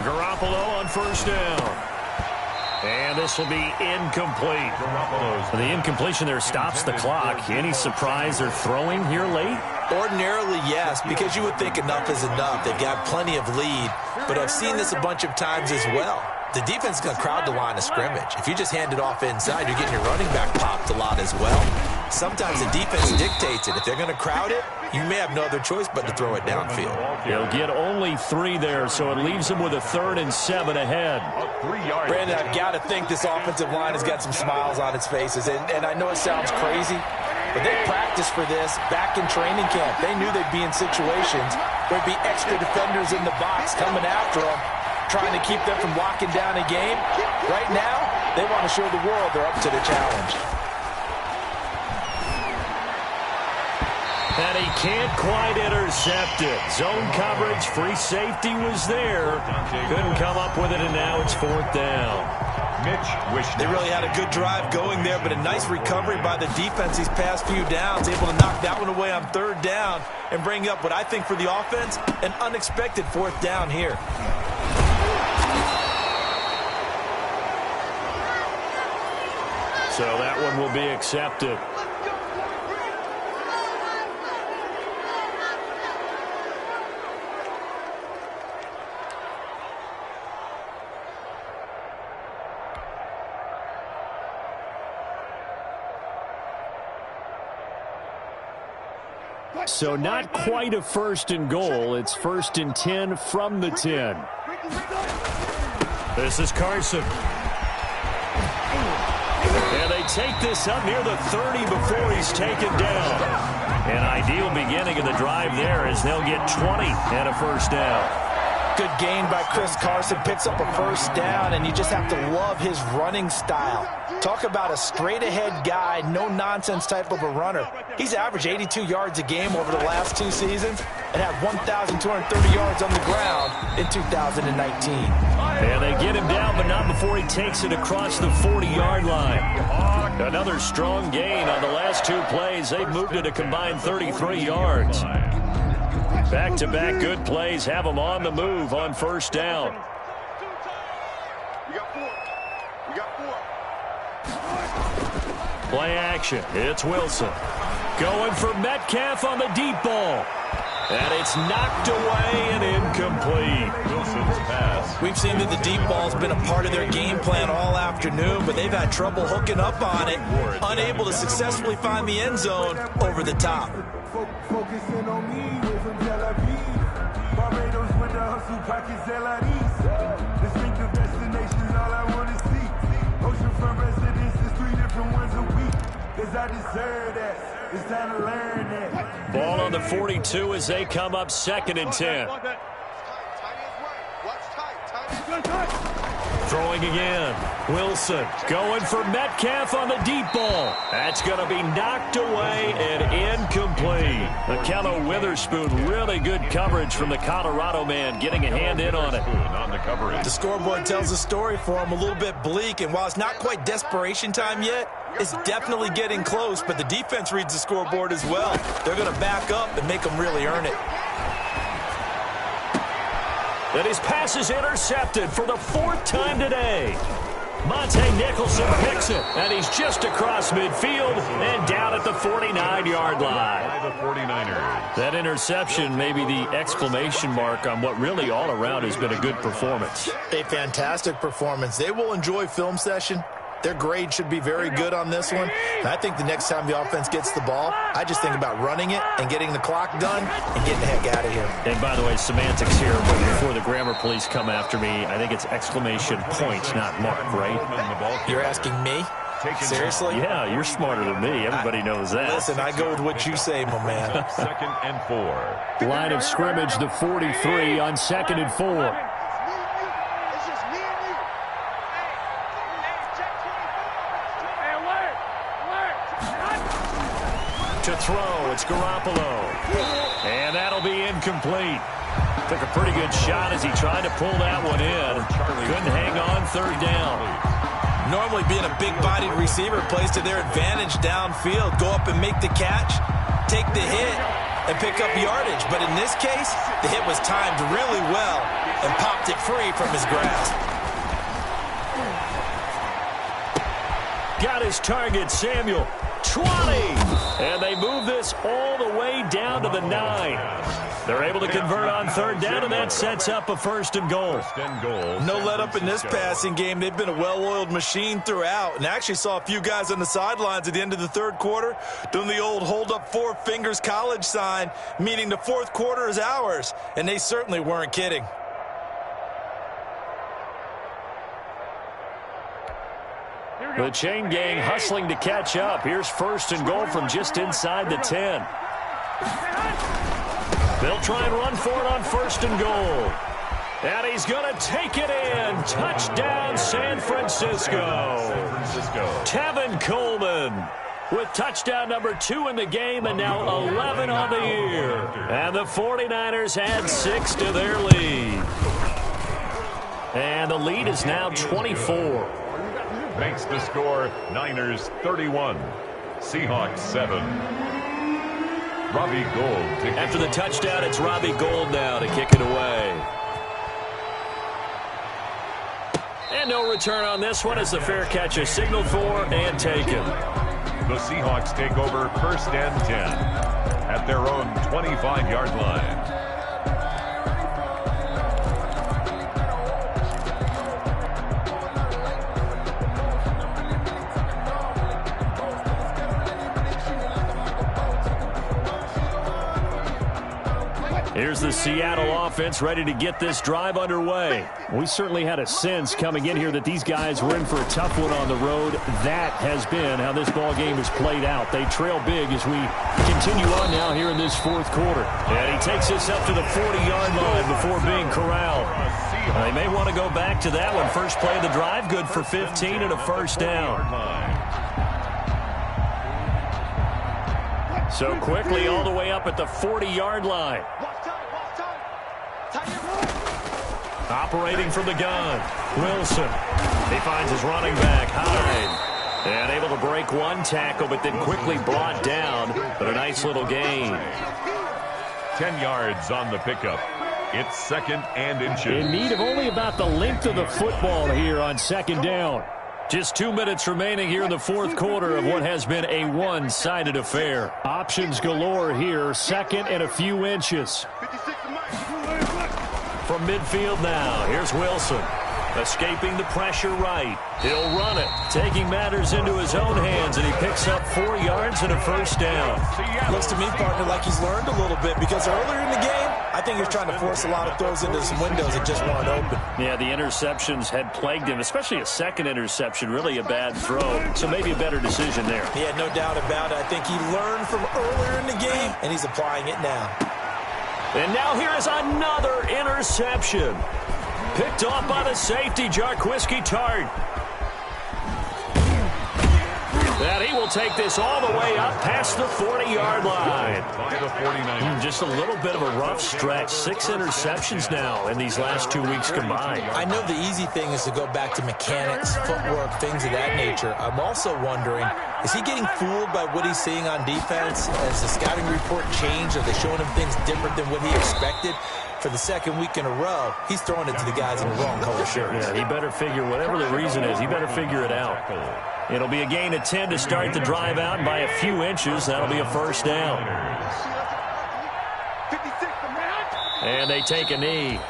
Garoppolo on 1st down. And this will be incomplete. The incompletion there stops the clock. Any surprise they're throwing here late? Ordinarily, yes, because you would think enough is enough. They've got plenty of lead, but I've seen this a bunch of times as well. The defense is going to crowd the line of scrimmage. If you just hand it off inside, you're getting your running back popped a lot as well. sometimes the defense dictates it. If they're going to crowd it, you may have no other choice but to throw it downfield. He'll get only 3 there, so it leaves him with a 3rd and 7 ahead. Brandon, I've got to think this offensive line has got some smiles on its faces. And I know it sounds crazy, but they practiced for this back in training camp. They knew they'd be in situations where there'd be extra defenders in the box coming after them, trying to keep them from locking down a game. Right now, they want to show the world they're up to the challenge. And he can't quite intercept it. Zone coverage, free safety was there. Couldn't come up with it, and now it's 4th down. They really had a good drive going there, but a nice recovery by the defense these past few downs, able to knock that one away on 3rd down and bring up what I think for the offense, an unexpected 4th down here. So that one will be accepted. So not quite a 1st and goal. It's 1st and 10 from the 10. This is Carson. And they take this up near the 30 before he's taken down. An ideal beginning of the drive there as they'll get 20 and a 1st down. Good gain by Chris Carson, picks up a 1st down, and you just have to love his running style. Talk about a straight-ahead guy, no-nonsense type of a runner. He's averaged 82 yards a game over the last 2 seasons and had 1,230 yards on the ground in 2019. And they get him down, but not before he takes it across the 40-yard line. Another strong gain on the last 2 plays. They've moved it a combined 33 yards. Back-to-back good plays have them on the move on 1st down. Play action. It's Wilson. Going for Metcalf on the deep ball. And it's knocked away and incomplete. Wilson's pass. We've seen that the deep ball's been a part of their game plan all afternoon, but they've had trouble hooking up on it, unable to successfully find the end zone over the top. Focusing on me, we're from Tel Aviv. Barbados with the hustle pockets, LIDs. Distinctive destinations, all I want to see. Oceanfront residences, 3 different ones a week. Cause I deserve that. It's time to learn that. Ball on the 42 as they come up 2nd and 10. Throwing again. Wilson going for Metcalf on the deep ball. That's going to be knocked away and incomplete. Akello Witherspoon, really good coverage from the Colorado man, getting a hand in on it. The scoreboard tells the story for him, a little bit bleak, and while it's not quite desperation time yet, it's definitely getting close, but the defense reads the scoreboard as well. They're going to back up and make them really earn it. And his pass is intercepted for the 4th time today. Monte Nicholson picks it, and he's just across midfield and down at the 49-yard line. By the 49ers. That interception may be the exclamation mark on what really all around has been a good performance. A fantastic performance. They will enjoy film session. Their grade should be very good on this one. And I think the next time the offense gets the ball, I just think about running it and getting the clock done and getting the heck out of here. And by the way, semantics here, but before the grammar police come after me, I think it's exclamation point, not mark, right? You're asking me? Seriously? Yeah, you're smarter than me. Everybody knows that. Listen, I go with what you say, my man. 2nd and 4. Line of scrimmage, the 43 on 2nd and 4. To throw, it's Garoppolo. And that'll be incomplete. Took a pretty good shot as he tried to pull that one in. Couldn't hang on 3rd down. Normally being a big-bodied receiver plays to their advantage downfield. Go up and make the catch, take the hit, and pick up yardage. But in this case, the hit was timed really well and popped it free from his grasp. Got his target, Samuel. 20! And they move this all the way down to the 9. They're able to convert on third down, and that sets up a first and goal. No let up in this passing game. They've been a well-oiled machine throughout, and I actually saw a few guys on the sidelines at the end of the third quarter doing the old hold up four fingers college sign, meaning the fourth quarter is ours, and they certainly weren't kidding. The chain gang hustling to catch up. Here's first and goal from just inside the 10. They'll try and run for it on first and goal. And he's going to take it in. Touchdown, San Francisco. Tevin Coleman with touchdown number 2 in the game, and now 11 on the year. And the 49ers add 6 to their lead. And the lead is now 24. Makes the score Niners 31, Seahawks 7. Robbie Gould. After the touchdown, it's Robbie Gould now to kick it away. And no return on this one as the fair catch is signaled for and taken. The Seahawks take over first and 10 at their own 25-yard line. Here's the Seattle offense ready to get this drive underway. We certainly had a sense coming in here that these guys were in for a tough one on the road. That has been how this ball game has played out. They trail big as we continue on now here in this fourth quarter. And he takes us up to the 40-yard line before being corralled. They may want to go back to that one. First play of the drive, good for 15 and a first down. So quickly all the way up at the 40-yard line. Operating from the gun, Wilson. He finds his running back, Hyde. And able to break one tackle, but then quickly brought down. But a nice little gain. 10 yards on the pickup. It's second and inches. In need of only about the length of the football here on second down. Just 2 minutes remaining here in the fourth quarter of what has been a one-sided affair. Options galore here, second and a few inches. From midfield now, here's Wilson. Escaping the pressure right. He'll run it, taking matters into his own hands, and he picks up 4 yards and a first down. Looks to me, partner, like he's learned a little bit, because earlier in the game, I think he was trying to force a lot of throws into some windows that just weren't open. Yeah, the interceptions had plagued him, especially a second interception, really a bad throw. So maybe a better decision there. Yeah, no doubt about it. I think he learned from earlier in the game, and he's applying it now. And now here is another interception. Picked off by the safety, Jarquiski Tart. And he will take this all the way up past the 40-yard line. Just a little bit of a rough stretch. 6 interceptions now in these last 2 weeks combined. I know the easy thing is to go back to mechanics, footwork, things of that nature. I'm also wondering, is he getting fooled by what he's seeing on defense? Has the scouting report changed? Are they showing him things different than what he expected? For the second week in a row, he's throwing it to the guys in the wrong color shirts. Yeah, he better figure, whatever the reason is, he better figure it out. It'll be a gain of 10 to start the drive out, and by a few inches, that'll be a first down. And they take a knee.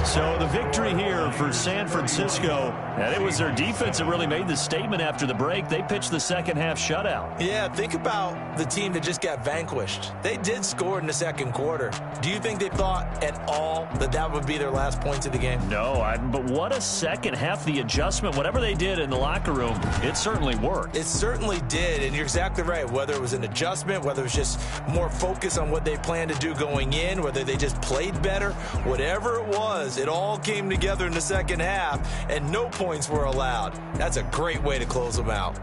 So the victory here for San Francisco, and it was their defense that really made the statement after the break. They pitched the second half shutout. Yeah, think about the team that just got vanquished. They did score in the second quarter. Do you think they thought at all that that would be their last points of the game? No, but what a second half. The adjustment, whatever they did in the locker room, it certainly worked. It certainly did, and you're exactly right. Whether it was an adjustment, whether it was just more focus on what they planned to do going in, whether they just played better, whatever it was, It all came together in the second half, and no points were allowed. That's a great way to close them out.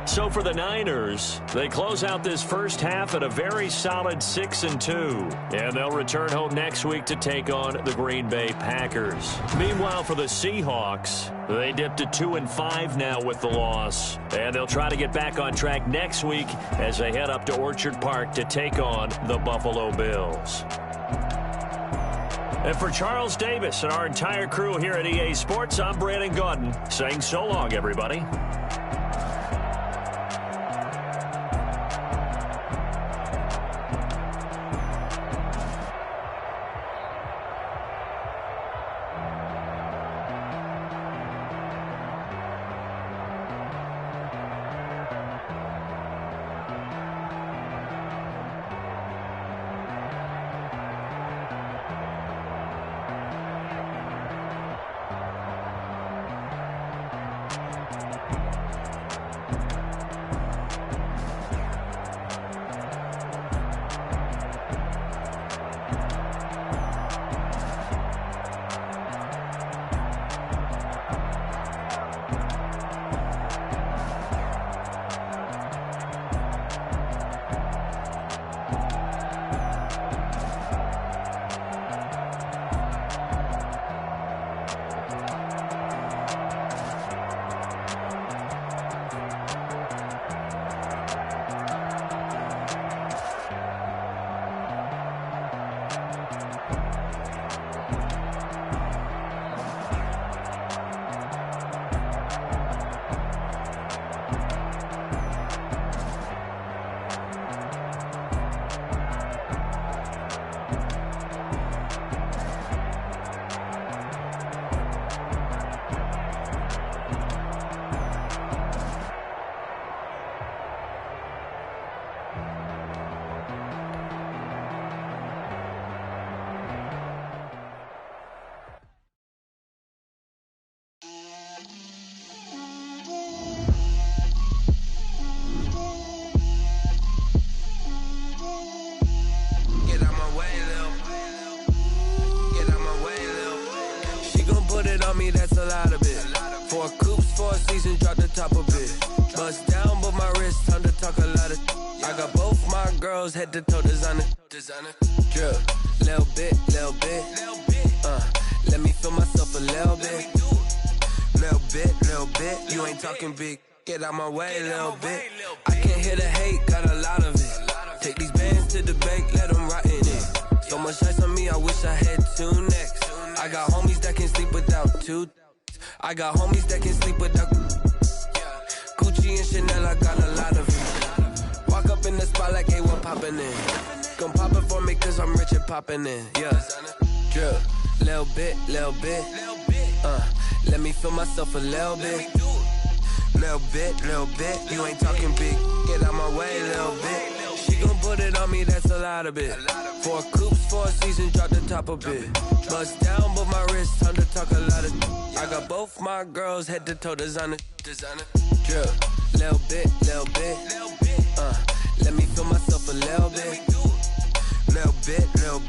So for the Niners, they close out this first half at a very solid 6-2. And they'll return home next week to take on the Green Bay Packers. Meanwhile, for the Seahawks, they dipped to 2-5 now with the loss. And they'll try to get back on track next week as they head up to Orchard Park to take on the Buffalo Bills. And for Charles Davis and our entire crew here at EA Sports, I'm Brandon Gaudin saying so long, everybody. That's a lot of it. 4 coops, 4 seasons, drop the top of it. Bust down, but my wrist, time to talk a lot of. I got both my girls head to toe designer. Drip, little bit. Let me feel myself a little bit. Little bit. You ain't talking big. Get out my way, little bit. I can't hear the hate, got a lot of it. Take these bands to the bank, let them rot in it. So much ice on me, I wish I had 2 necks. I got homies that can sleep without 2. I got homies that can sleep without Gucci and Chanel, I got a lot of it. Walk up in the spot like A1 poppin' in. Gon' pop it for me cause I'm rich and poppin' in. Yeah, drip, little bit. Let me feel myself a little bit. Little bit. You ain't talking big. Get out my way, little bit. She gon' put it on me, that's a lot of it. 4 coops, 4 seasons, drop the top of it. Bust down, but my wrist, time to talk a lot of. I got both my girls head to toe designer. Drip, little bit. Let me feel myself a little bit. Little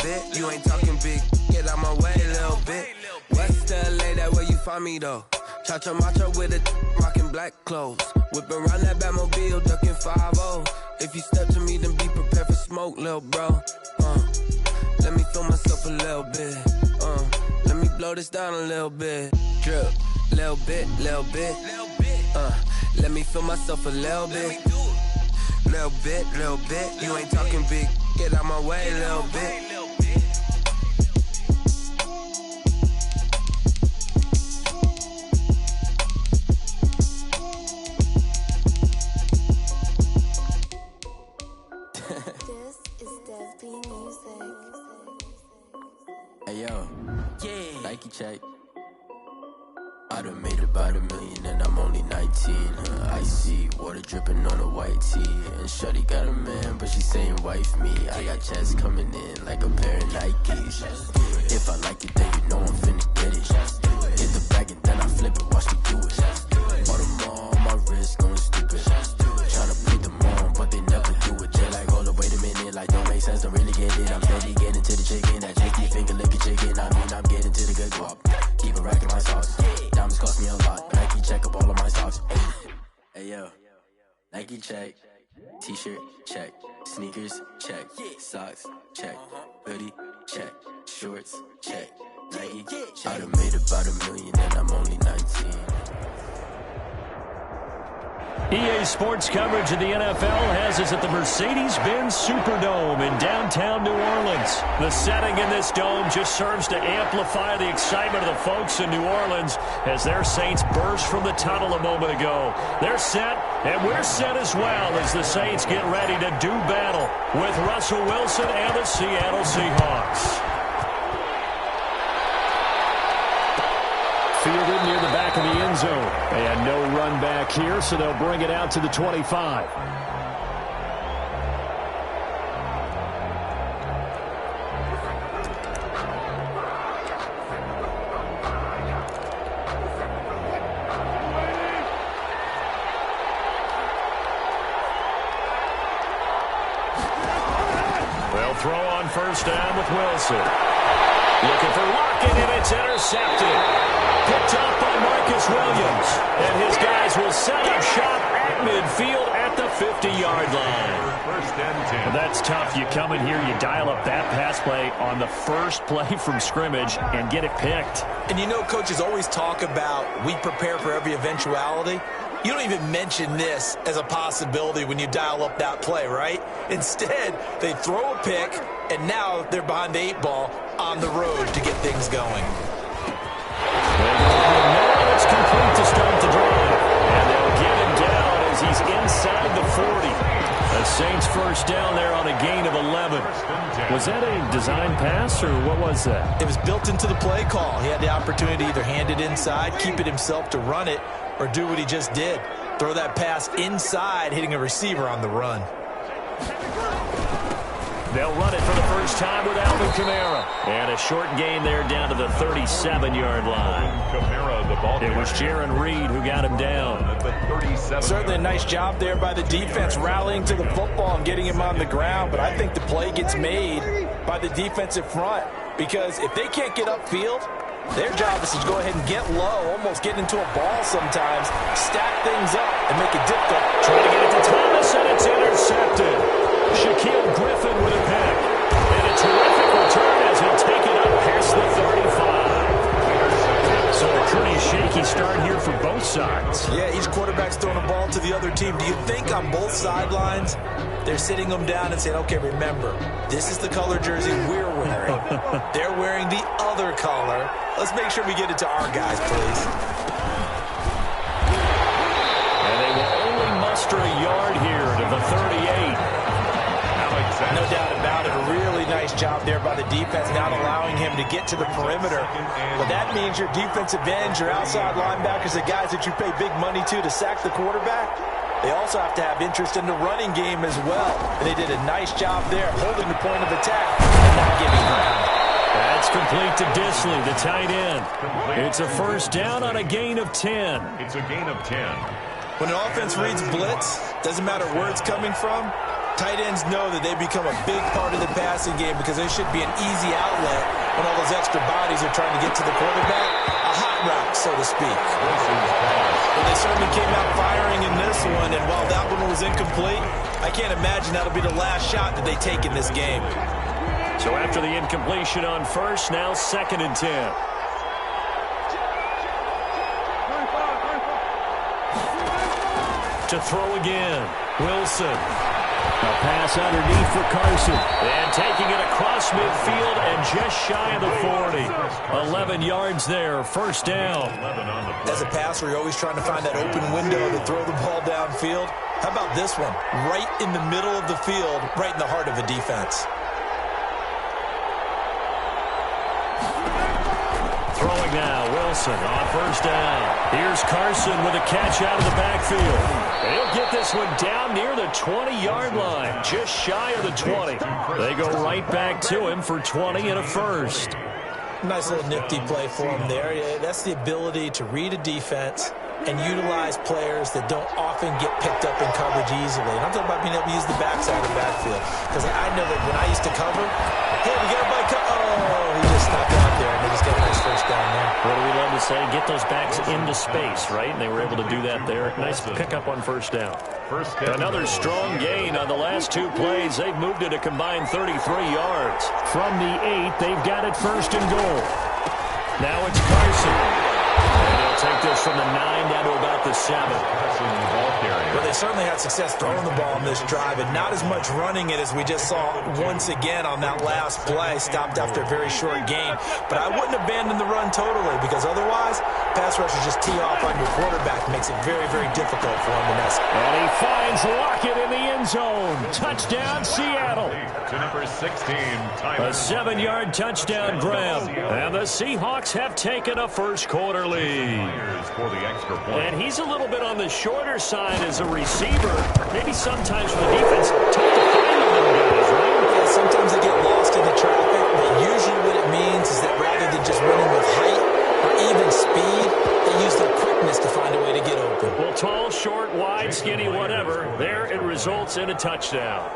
bit. You ain't talking big. Get out my way, little bit. West LA, that where you find me though. Cha-cha macha with a rockin' black clothes. Whippin' around that Batmobile, duckin' 5-0. If you step to me, then be prepared for smoke, lil' bro. Let me feel myself a little bit. Let me blow this down a little bit. Drip, little bit. Let me feel myself a little bit. Little bit. You ain't talking big. Get out my way, little bit. Hey yo, yeah. Nike check. I done made about $1 million and I'm only 19. Icy water dripping on a white tee. And shorty got a man, but she saying wife me. I got checks coming in like a pair of Nikes. If I like it, then you know I'm finna get it. Hit the bag and then I flip it, watch me do it. All them on my wrist going stupid. Tryna put them on, but they never do it. They're like, hold up, wait a minute, like don't make sense, don't really get it. I'm steady getting to the chicken, that cheeky finger licking chicken. Nike check, t-shirt check, sneakers check, socks check, hoodie check, shorts check, Nike check. I done made about $1 million and I'm only 19. EA Sports coverage of the NFL has us at the Mercedes-Benz Superdome in downtown New Orleans. The setting in this dome just serves to amplify the excitement of the folks in New Orleans as their Saints burst from the tunnel a moment ago. They're set, and we're set as well as the Saints get ready to do battle with Russell Wilson and the Seattle Seahawks. Fielded near the back of the end zone. And no run back here, so they'll bring it out to the 25. They'll throw on first down with Wilson. Looking for Lockett, and it's intercepted. Picked up by Marcus Williams. And his guys will set up shop at midfield at the 50-yard line. First and 10. Well, that's tough. You come in here, you dial up that pass play on the first play from scrimmage and get it picked. And you know, coaches always talk about we prepare for every eventuality. You don't even mention this as a possibility when you dial up that play, right? Instead, they throw a pick, and now they're behind the 8 ball on the road to get things going. Now it's complete to start the drive. And they'll get him down as he's inside the 40. The Saints first down there on a gain of 11. Was that a design pass, or what was that? It was built into the play call. He had the opportunity to either hand it inside, keep it himself to run it, or do what he just did. Throw that pass inside, hitting a receiver on the run. They'll run it for the first time with Alvin Kamara. And a short gain there down to the 37-yard line. Kamara, the ball. It was Jaron Reed who got him down. At the 37. Certainly a nice job there by the defense, rallying to the football and getting him on the ground. But I think the play gets made by the defensive front, because if they can't get upfield, their job is to go ahead and get low, almost get into a ball sometimes, stack things up, and make it difficult. Trying to get it to Thomas, and it's intercepted. Shaquille Griffin with a pick. And a terrific return as he'll take it up past the 35. So a pretty shaky start here for both sides. Yeah, each quarterback's throwing a ball to the other team. Do you think on both sidelines they're sitting them down and saying, okay, remember, this is the color jersey we're wearing. They're wearing the other color. Let's make sure we get it to our guys, please. And they will only muster a yard here to the 38. No doubt about it. A really nice job there by the defense, not allowing him to get to the perimeter. But that means your defensive ends, your outside linebackers, the guys that you pay big money to sack the quarterback, they also have to have interest in the running game as well. And they did a nice job there, holding the point of attack and not giving ground. That's complete to Disley, the tight end. It's a first down on a gain of 10. It's a gain of 10. When an offense reads blitz, doesn't matter where it's coming from, tight ends know that they become a big part of the passing game, because they should be an easy outlet when all those extra bodies are trying to get to the quarterback. A hot route, so to speak. Well, they certainly came out firing in this one, and while that one was incomplete, I can't imagine that'll be the last shot that they take in this game. So after the incompletion on first, now 2nd and 10. To throw again, Wilson. A pass underneath for Carson. And taking it across midfield and just shy of the 40. 11 yards there, first down. As a passer, you're always trying to find that open window to throw the ball downfield. How about this one? Right in the middle of the field, right in the heart of a defense. Throwing now, Wilson on first down. Here's Carson with a catch out of the backfield. He'll get this one down near the 20-yard line, just shy of the 20. They go right back to him for 20 and a first. Nice little nifty play for him there. That's the ability to read a defense and utilize players that don't often get picked up in coverage easily. And I'm talking about being able to use the backside of the backfield. Because I know that when I used to cover, hey, we got a bike. Oh, he just just stuck out there, and they just got a nice first down there. What do we love to say? Get those backs into space, right? And they were able to do that there. Nice pickup on first down. Another strong gain on the last 2 plays. They've moved it a combined 33 yards. From the 8, they've got it first and goal. Now it's Carson. And he'll take this from the 9 down to about the 7. Well, they certainly had success throwing the ball on this drive, and not as much running it as we just saw once again on that last play. Stopped after a very short gain. But I wouldn't abandon the run totally, because otherwise, pass rushers just tee off on your quarterback. Makes it very, very difficult for him to mess. And he finds Lockett in the end zone. Touchdown, Seattle. To number 16, a 7-yard touchdown grab. And the Seahawks have taken a first-quarter lead. For the extra point. And he's a little bit on the shorter side as a receiver. Maybe sometimes for the defense, tough to find the little guys, right? Yeah, sometimes they get lost in the traffic, but usually what it means is that rather than just running with height or even speed, they use their quickness to find a way to get open. Well, tall, short, wide, skinny, whatever. There it results in a touchdown.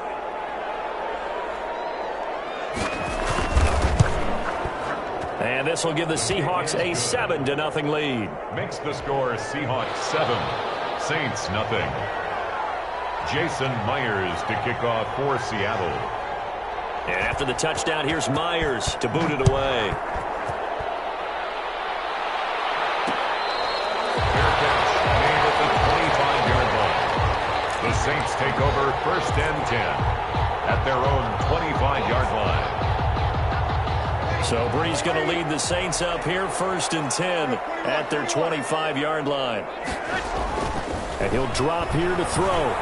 And this will give the Seahawks a 7-0 lead. Makes the score Seahawks 7, Saints nothing. Jason Myers to kick off for Seattle. And after the touchdown, here's Myers to boot it away. Fair catch made at the 25-yard line. The Saints take over first and 10 at their own 25-yard line. So Brees going to lead the Saints up here first and 10 at their 25-yard line. And he'll drop here to throw.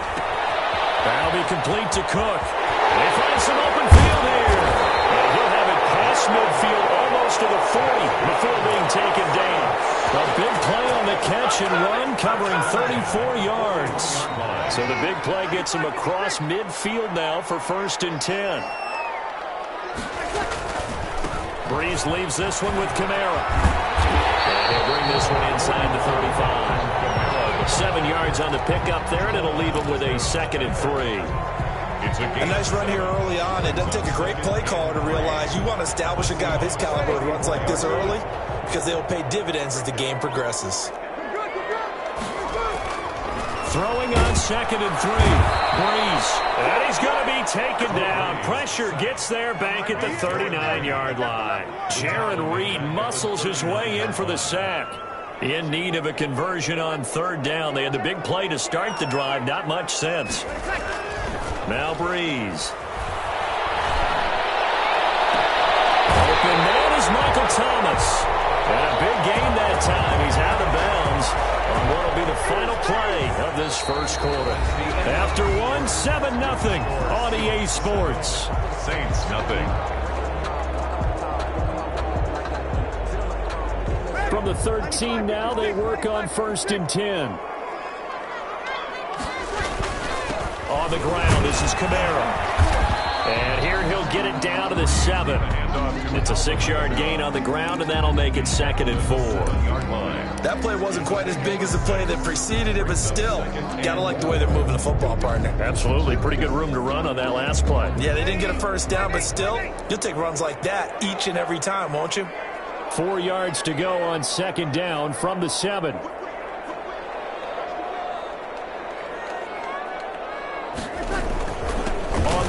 That'll be complete to Cook. They find some open field here. And he'll have it past midfield almost to the 40 before being taken down. A big play on the catch and run covering 34 yards. So the big play gets him across midfield now for first and 10. Brees leaves this one with Kamara. And he'll bring this one inside the 35. 7 yards on the pickup there, and it'll leave him with a 2nd and 3. It's a nice run here early on. It doesn't take a great play caller to realize you want to establish a guy of his caliber who runs like this early, because they'll pay dividends as the game progresses. Throwing on 2nd and 3. Brees. And he's going to be taken down. Pressure gets there back at the 39-yard line. Jaron Reed muscles his way in for the sack. In need of a conversion on 3rd down. They had the big play to start the drive. Not much sense. Now Brees. Open man is Michael Thomas. And a big gain that time. He's out of bounds on what will be the final play of this first quarter. After 7-0 on EA Sports. Saints nothing. From the 13 now, they work on 1st and 10. On the ground, this is Kamara. And here he'll get it down to the 7. It's a 6-yard gain on the ground, and that'll make it 2nd and 4. That play wasn't quite as big as the play that preceded it, but still, gotta like the way they're moving the football, partner. Absolutely. Pretty good room to run on that last play. Yeah, they didn't get a first down, but still, you'll take runs like that each and every time, won't you? 4 yards to go on 2nd down from the 7. On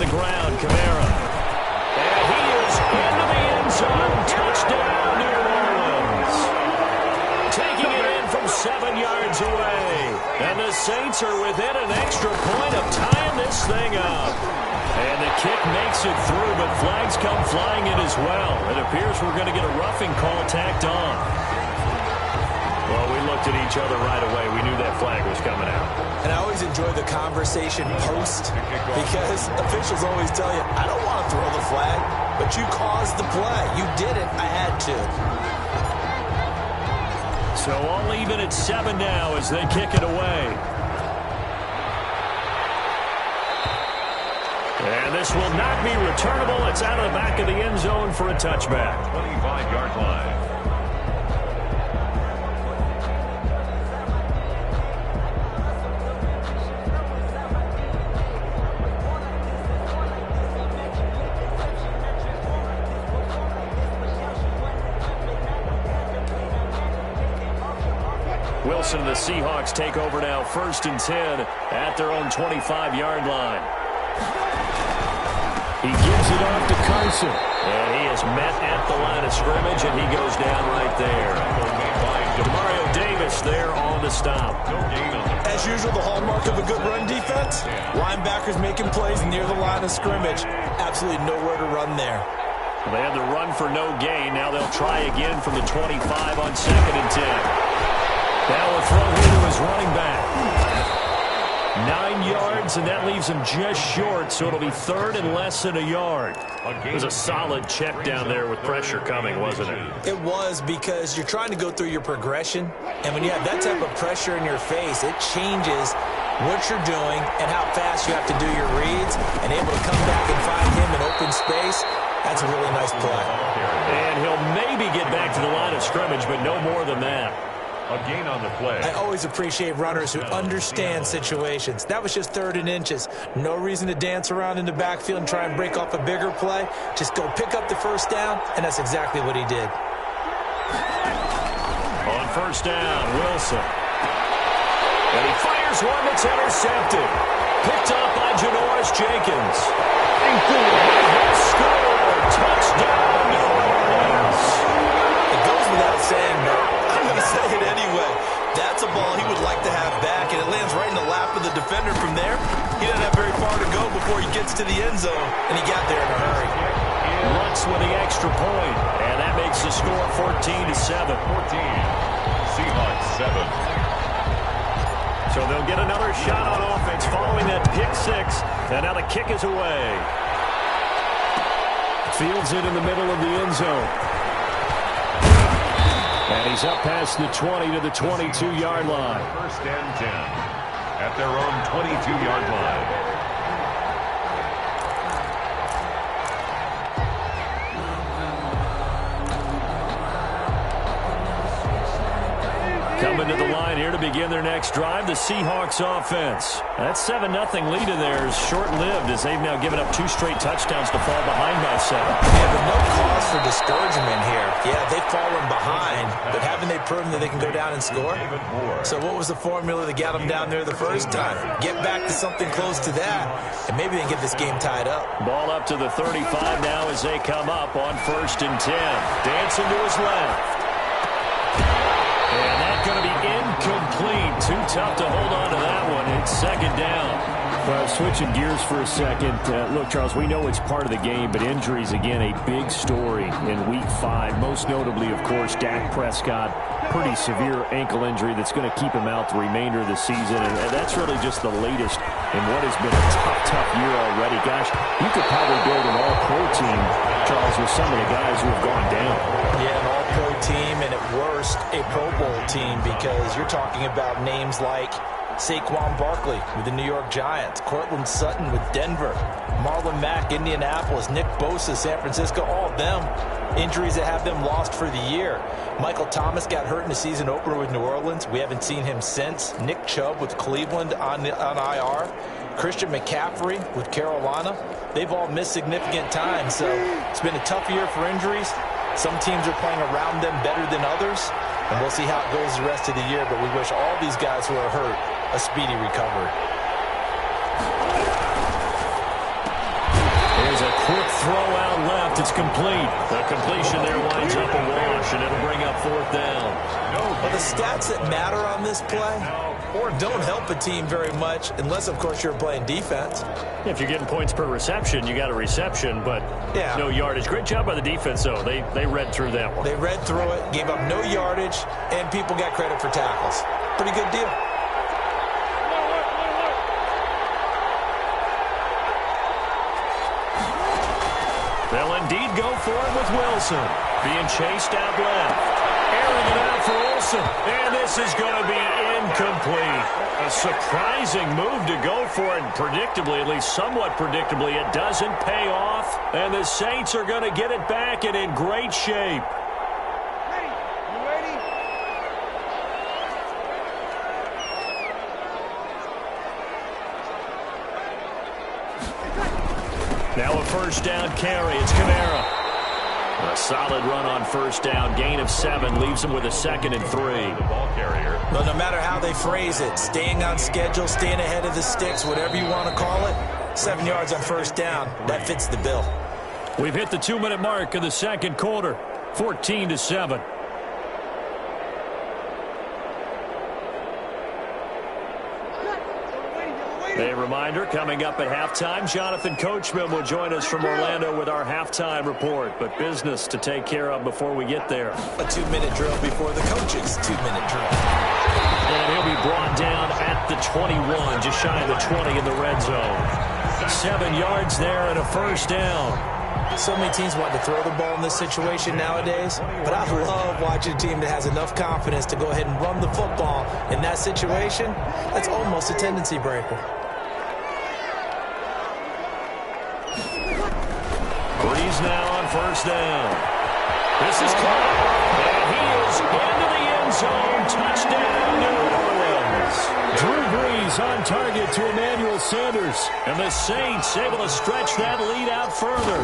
the ground, Kamara. And he is into the end zone. Touchdown, New Orleans. Taking it in from 7 yards away. And the Saints are within an extra point of tying this thing up. And the kick makes it through, but flags come flying in as well. It appears we're going to get a roughing call tacked on. Well, we looked at each other right away. We knew that flag was coming out. And I always enjoy the conversation post, because officials always tell you, I don't want to throw the flag, but you caused the play. You did it. I had to. So all even at 7 now as they kick it away. And this will not be returnable. It's out of the back of the end zone for a touchback. 25-yard line. Wilson and the Seahawks take over now, 1st and 10 at their own 25-yard line. He gives it off to Carson. And he is met at the line of scrimmage, and he goes down right there. Demario Davis there on the stop. As usual, the hallmark of a good run defense, linebackers making plays near the line of scrimmage. Absolutely nowhere to run there. They had the run for no gain. Now they'll try again from the 25 on 2nd and 10. Now a throw here to his running back. 9 yards, and that leaves him just short, so it'll be 3rd and less than a yard. It was a solid check down there with pressure coming, wasn't it? It was, because you're trying to go through your progression, and when you have that type of pressure in your face, it changes what you're doing and how fast you have to do your reads, and able to come back and find him in open space. That's a really nice play. And he'll maybe get back to the line of scrimmage, but no more than that. A gain on the play. I always appreciate runners who understand situations. That was just 3rd and inches. No reason to dance around in the backfield and try and break off a bigger play. Just go pick up the 1st down, and that's exactly what he did. On 1st down, Wilson. And he fires one that's intercepted. Picked up by Janoris Jenkins. Score! Touchdown, New Orleans! It goes without saying, but I'm going to say it anyway. That's a ball he would like to have back, and it lands right in the lap of the defender from there. He doesn't have very far to go before he gets to the end zone, and he got there in a hurry. Lutz with the extra point, and that makes the score 14-7. 14. Seahawks 7. So they'll get another shot on offense following that pick 6, and now the kick is away. Fields it in the middle of the end zone. And he's up past the 20 to the 22-yard line. 1st and 10 at their own 22-yard line. Coming to the line here to begin their next drive, the Seahawks offense. That 7-0 lead in there is short-lived, as they've now given up 2 straight touchdowns to fall behind by 7. Yeah, but no cause for discouragement here. Yeah, they've fallen behind, but haven't they proven that they can go down and score? So what was the formula that got them down there the first time? Get back to something close to that, and maybe they can get this game tied up. Ball up to the 35 now as they come up on 1st and 10. Dancing to his left. And that's going to be incomplete. Too tough to hold on to that one. It's 2nd down. Well, switching gears for a second. Look, Charles, we know it's part of the game, but injuries, again, a big story in Week 5. Most notably, of course, Dak Prescott. Pretty severe ankle injury that's going to keep him out the remainder of the season. And that's really just the latest in what has been a tough year already. Gosh, you could probably build an all-pro team, Charles, with some of the guys who have gone down. Yeah, an all-pro team, and at worst, a Pro Bowl team, because you're talking about names like Saquon Barkley with the New York Giants, Cortland Sutton with Denver, Marlon Mack, Indianapolis, Nick Bosa, San Francisco, all of them injuries that have them lost for the year. Michael Thomas got hurt in the season opener with New Orleans. We haven't seen him since. Nick Chubb with Cleveland on IR. Christian McCaffrey with Carolina. They've all missed significant time, so it's been a tough year for injuries. Some teams are playing around them better than others, and we'll see how it goes the rest of the year, but we wish all these guys who are hurt a speedy recovery. Here's a quick throw out left. It's complete. The completion there winds up a wash, and it'll bring up 4th down. Well, the stats that matter on this play don't help a team very much, unless, of course, you're playing defense. If you're getting points per reception, you got a reception, but yeah, no yardage. Great job by the defense, though. They read through that one. They read through it, gave up no yardage, and people got credit for tackles. Pretty good deal. They'll indeed go for it with Wilson. Being chased out left. Airing it out for Olsen. And this is going to be incomplete. A surprising move to go for it. And predictably, at least somewhat predictably, it doesn't pay off. And the Saints are going to get it back and in great shape. Now a 1st down carry. It's Kamara. A solid run on first down. Gain of 7 leaves him with a 2nd and 3. The ball carrier. Well, no matter how they phrase it, staying on schedule, staying ahead of the sticks, whatever you want to call it, 7 yards on first down, that fits the bill. We've hit the 2-minute mark of the second quarter, 14-7. A reminder, coming up at halftime, Jonathan Coachman will join us from Orlando with our halftime report. But business to take care of before we get there. A 2-minute drill before the coach's 2-minute drill. And he'll be brought down at the 21, just shy of the 20 in the red zone. 7 yards there and a first down. So many teams want to throw the ball in this situation nowadays, but I love watching a team that has enough confidence to go ahead and run the football in that situation. That's almost a tendency breaker. Breeze now on first down. This is caught, and he is into the end zone. Touchdown, New Orleans. Drew Brees on target to Emmanuel Sanders. And the Saints able to stretch that lead out further.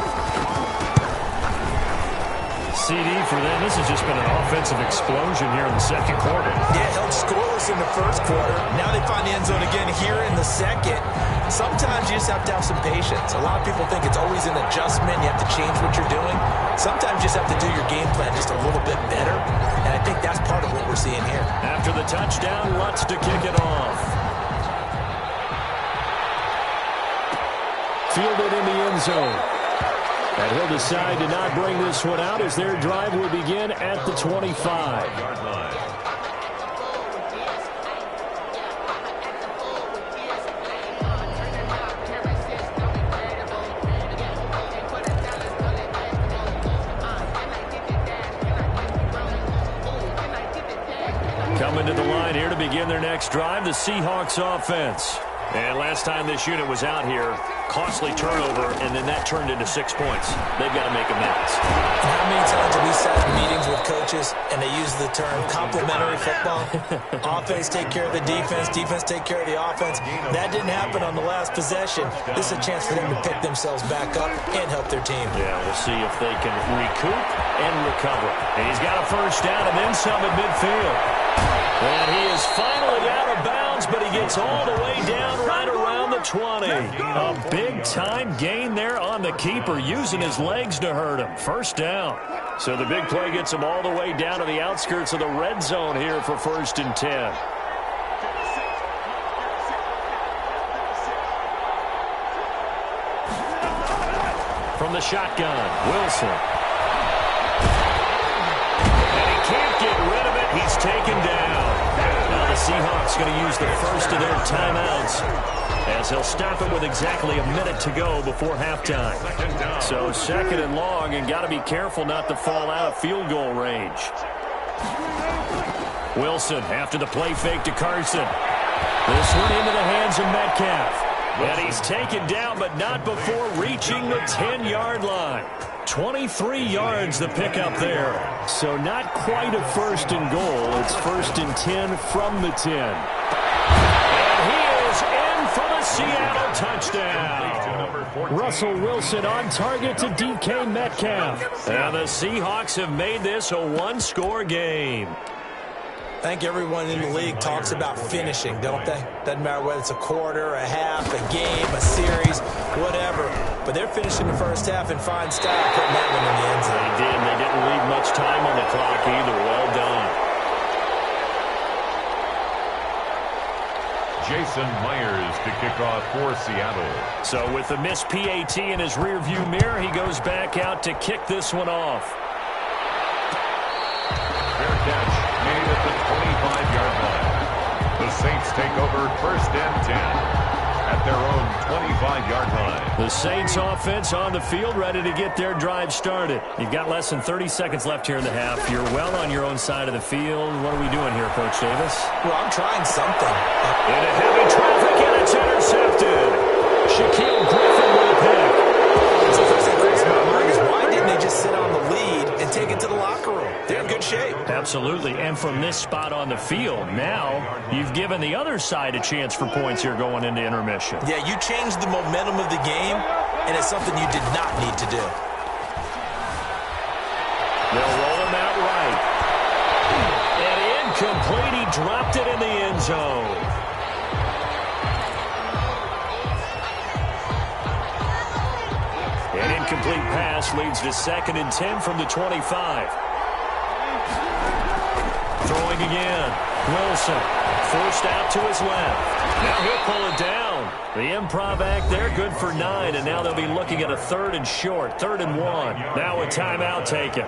CD for them. This has just been an offensive explosion here in the second quarter. Yeah, held scoreless in the first quarter. Now they find the end zone again here in the second. Sometimes you just have to have some patience. A lot of people think it's always an adjustment. You have to change what you're doing. Sometimes you just have to do your game plan just a little bit better. And I think that's part of what we're seeing here. After the touchdown, Lutz to kick it off. Fielded in the end zone. And he'll decide to not bring this one out as their drive will begin at the 25. Coming to the line here to begin their next drive, the Seahawks offense. And last time this unit was out here, costly turnover, and then that turned into 6 points. They've got to make amends. How many times have we sat in meetings with coaches and they use the term complementary football? Offense take care of the defense, defense take care of the offense. That didn't happen on the last possession. This is a chance for them to pick themselves back up and help their team. Yeah, we'll see if they can recoup and recover. And he's got a first down and then some at midfield. And he is finally out of bounds, but he gets all the way down right around the 20. A big-time gain there on the keeper, using his legs to hurt him. First down. So the big play gets him all the way down to the outskirts of the red zone here for 1st and 10. From the shotgun, Wilson. And he can't get rid of it. He's taken down. Now the Seahawks going to use the first of their timeouts as he'll stop it with exactly a minute to go before halftime. So 2nd and long, and got to be careful not to fall out of field goal range. Wilson after the play fake to Carson. This one into the hands of Metcalf. And he's taken down, but not before reaching the 10-yard line. 23 yards the pickup there. So not quite a 1st and goal. It's 1st and 10 from the 10. And he is in for the Seattle touchdown. Russell Wilson on target to DK Metcalf. And the Seahawks have made this a one-score game. I think everyone in the league talks about finishing, don't they? Doesn't matter whether it's a quarter, a half, a game, a series, whatever. But they're finishing the first half in fine style, putting that one in the end zone. They did. They didn't leave much time on the clock either. Well done. Jason Myers to kick off for Seattle. So with the missed PAT in his rearview mirror, he goes back out to kick this one off. Fair catch made at the 25-yard line. The Saints take over 1st and 10 at their own 25-yard line. The Saints offense on the field, ready to get their drive started. You've got less than 30 seconds left here in the half. You're well on your own side of the field. What are we doing here, Coach Davis? Well, I'm trying something. Into heavy traffic, and it's intercepted. Shaquille Griffin with a pick. So the first thing that comes to my mind is, why didn't they just sit on the lead and take it to the locker room? They're in good shape. Absolutely, and from this spot on the field, now you've given the other side a chance for points here going into intermission. Yeah, you changed the momentum of the game, and it's something you did not need to do. Incomplete. He dropped it in the end zone. An incomplete pass leads to 2nd and 10 from the 25. Throwing again. Wilson forced out to his left. Now he'll pull it down. The improv act there, good for 9, and now they'll be looking at a 3rd and short, 3rd and 1. Now a timeout taken.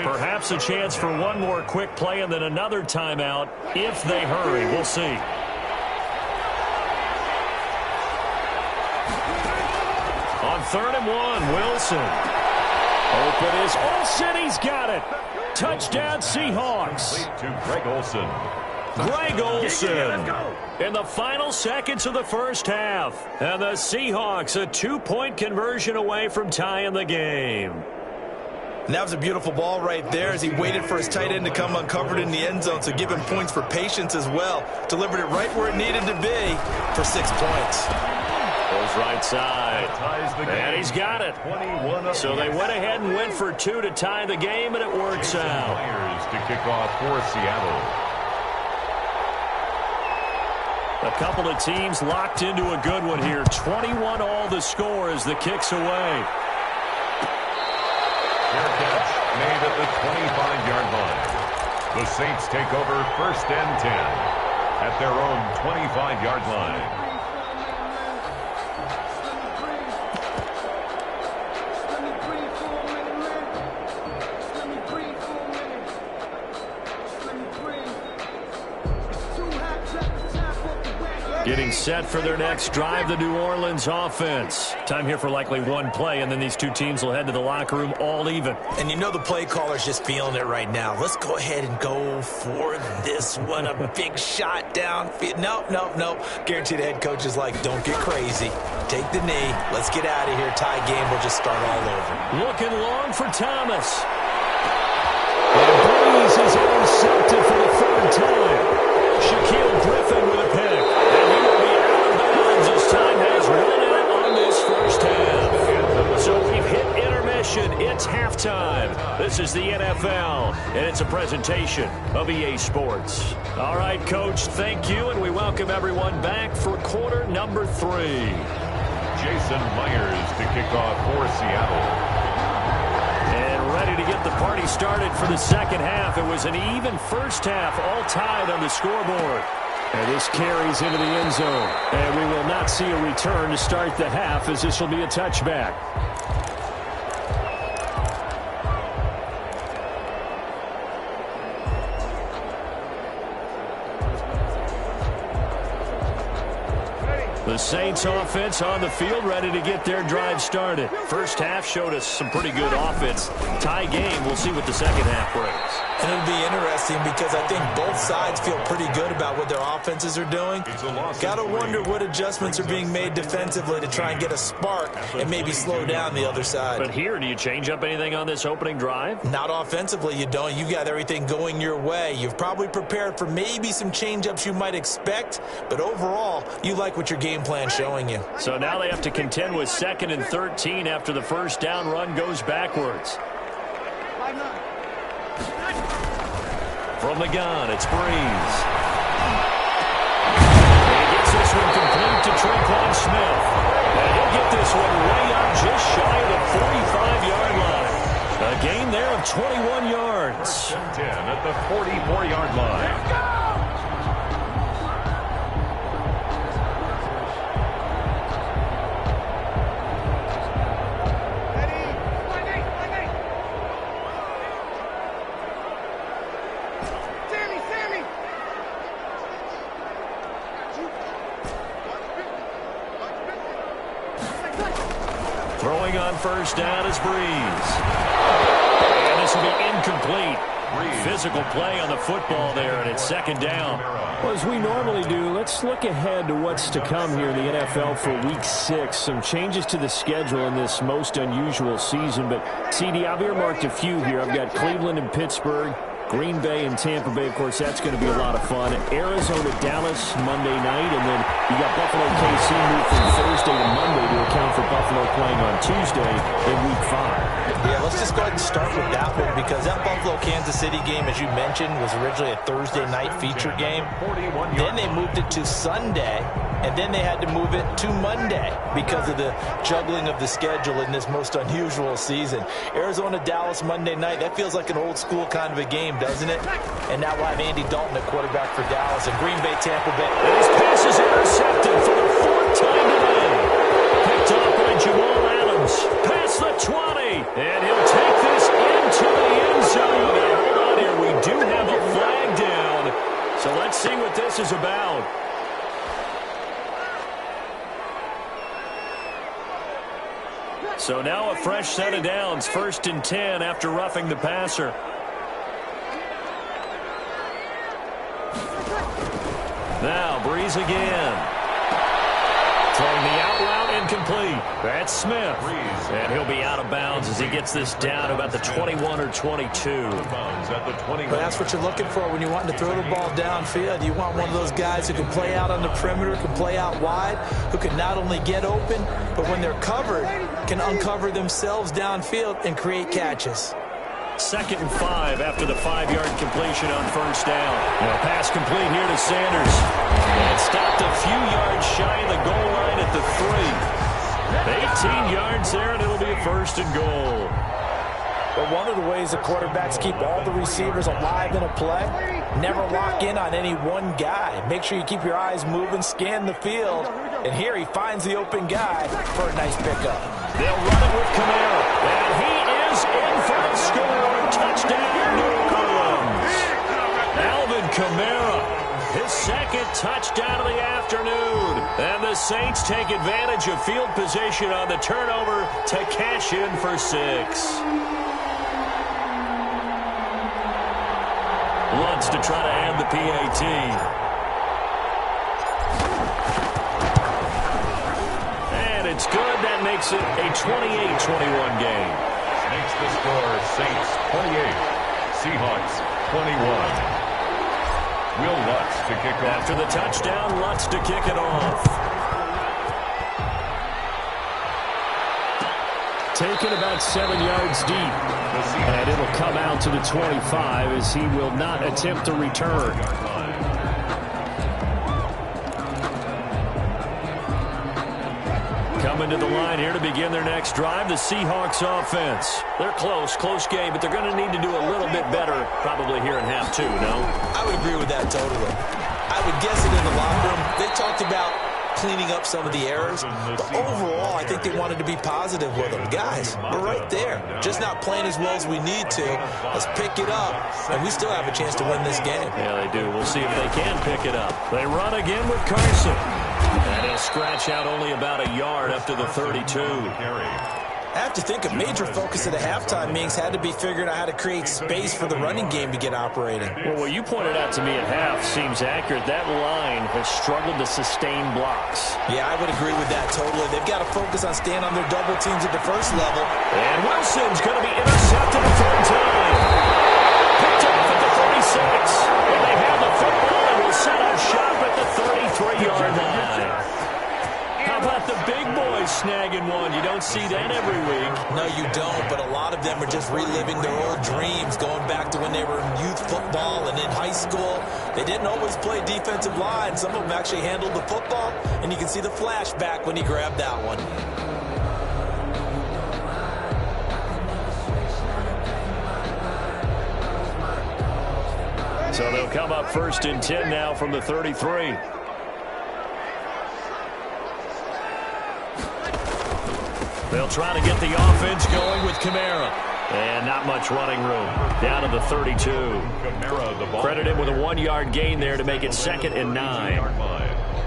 Perhaps a chance for one more quick play and then another timeout if they hurry. We'll see. On 3rd and 1, Wilson. Open is Olsen. He's got it. Touchdown, Seahawks. To Greg Olsen. Greg Olsen in the final seconds of the first half. And the Seahawks a 2-point conversion away from tying the game. And that was a beautiful ball right there as he waited for his tight end to come uncovered in the end zone, so give him points for patience as well. Delivered it right where it needed to be for 6 points. Goes right side. And he's got it. So they went ahead and went for 2 to tie the game, and it works out. Myers to kick off for Seattle. A couple of teams locked into a good one here. 21 all the score as the kick's away. Fair catch made at the 25-yard line. The Saints take over 1st and 10 at their own 25-yard line. Getting set for their next drive, the New Orleans offense. Time here for likely one play, and then these two teams will head to the locker room all even. And you know the play caller's just feeling it right now. Let's go ahead and go for this one. A big shot downfield. Nope. Guaranteed the head coach is like, don't get crazy. Take the knee. Let's get out of here. Tie game. We'll just start all over. Looking long for Thomas. And Breeze is intercepted for the 3rd time. Shaquille Griffin with a pick. And he will be out of bounds as time has run out on this first half. So we've hit intermission. It's halftime. This is the NFL, and it's a presentation of EA Sports. All right, Coach, thank you, and we welcome everyone back for quarter number 3. Jason Myers to kick off for Seattle. Ready to get the party started for the second half. It was an even first half, all tied on the scoreboard. And this carries into the end zone. And we will not see a return to start the half, as this will be a touchback. The Saints offense on the field, ready to get their drive started. First half showed us some pretty good offense. Tie game, we'll see what the second half brings. And it'll be interesting because I think both sides feel pretty good about what their offenses are doing. Got to wonder what adjustments are being made defensively to try and get a spark and maybe slow down the other side. But here, do you change up anything on this opening drive? Not offensively, you don't. You got everything going your way. You've probably prepared for maybe some change-ups you might expect, but overall, you like what your game plan showing you. So now they have to contend with 2nd and 13 after the first down run goes backwards. From the gun, it's Breeze. He gets this one complete to Tre'Quan Smith. And he'll get this one way up just shy of the 45-yard line. A gain there of 21 yards. 10 at the 44-yard line. Throwing on first down is Breeze. And this will be incomplete. Physical play on the football there, and it's 2nd down. Well, as we normally do, let's look ahead to what's to come here in the NFL for Week 6. Some changes to the schedule in this most unusual season. But, CD, I've earmarked a few here. I've got Cleveland and Pittsburgh, Green Bay and Tampa Bay, of course, that's going to be a lot of fun. Arizona, Dallas, Monday night, and then you got Buffalo, KC moved from Thursday to Monday to account for Buffalo playing on Tuesday in Week 5. Yeah, let's just go ahead and start with that one because that Buffalo-Kansas City game, as you mentioned, was originally a Thursday night feature game. Then they moved it to Sunday, and then they had to move it to Monday because of the juggling of the schedule in this most unusual season. Arizona, Dallas, Monday night, that feels like an old school kind of a game, doesn't it? And now we'll have Andy Dalton at quarterback for Dallas and Green Bay, Tampa Bay. And his pass is intercepted for the 4th time today. Picked off by Jamal Adams. Past the 20. And he'll take this into the end zone. Now, hold on here. We do have a flag down. So let's see what this is about. So now a fresh set of downs. 1st and 10 after roughing the passer. Now Breeze again. Throwing the out route incomplete. That's Smith. And he'll be out of bounds as he gets this down about the 21 or 22. But that's what you're looking for when you want to throw the ball downfield. You want one of those guys who can play out on the perimeter, can play out wide, who can not only get open, but when they're covered, can uncover themselves downfield and create catches. 2nd and 5 after the 5-yard completion on 1st down. Now pass complete here to Sanders. And stopped a few yards shy of the goal line at the 3. 18 yards there, and it'll be a 1st and goal. But one of the ways the quarterbacks keep all the receivers alive in a play, never lock in on any one guy. Make sure you keep your eyes moving, scan the field. And here he finds the open guy for a nice pickup. They'll run it with Kamara. And he is in for a score. Touchdown, New Orleans. Alvin Kamara, his 2nd touchdown of the afternoon. And the Saints take advantage of field position on the turnover to cash in for 6. Lutz to try to add the PAT. And it's good. That makes it a 28-21 game. Makes the score Saints 28, Seahawks 21. Will Lutz to kick off. After the touchdown, Lutz to kick it off. Taken about 7 yards deep. And it'll come out to the 25 as he will not attempt to return. Coming to the line here to begin their next drive, the Seahawks offense. They're close game, but they're going to need to do a little bit better probably here in half 2, no? I would agree with that totally. I would guess it in the locker room. They talked about cleaning up some of the errors, but overall, I think they wanted to be positive with them. Guys, we're right there. Just not playing as well as we need to. Let's pick it up, and we still have a chance to win this game. Yeah, they do. We'll see if they can pick it up. They run again with Carson. And he'll scratch out only about a yard up to the 32. I have to think a major focus of the halftime meetings had to be figuring out how to create space for the running game to get operating. Well, what you pointed out to me at half seems accurate. That line has struggled to sustain blocks. Yeah, I would agree with that totally. They've got to focus on staying on their double teams at the first level. And Wilson's going to be intercepted a 3rd time. Picked off at the 36. And they have the football and will set up shop at the 33-yard line. How about the big boys snagging one? You don't see that every week. No, you don't, but a lot of them are just reliving their old dreams, going back to when they were in youth football and in high school. They didn't always play defensive line. Some of them actually handled the football, and you can see the flashback when he grabbed that one. So they'll come up 1st and 10 now from the 33. They'll try to get the offense going with Kamara. And not much running room. Down to the 32. Credit him with a 1-yard gain there to make it 2nd and 9.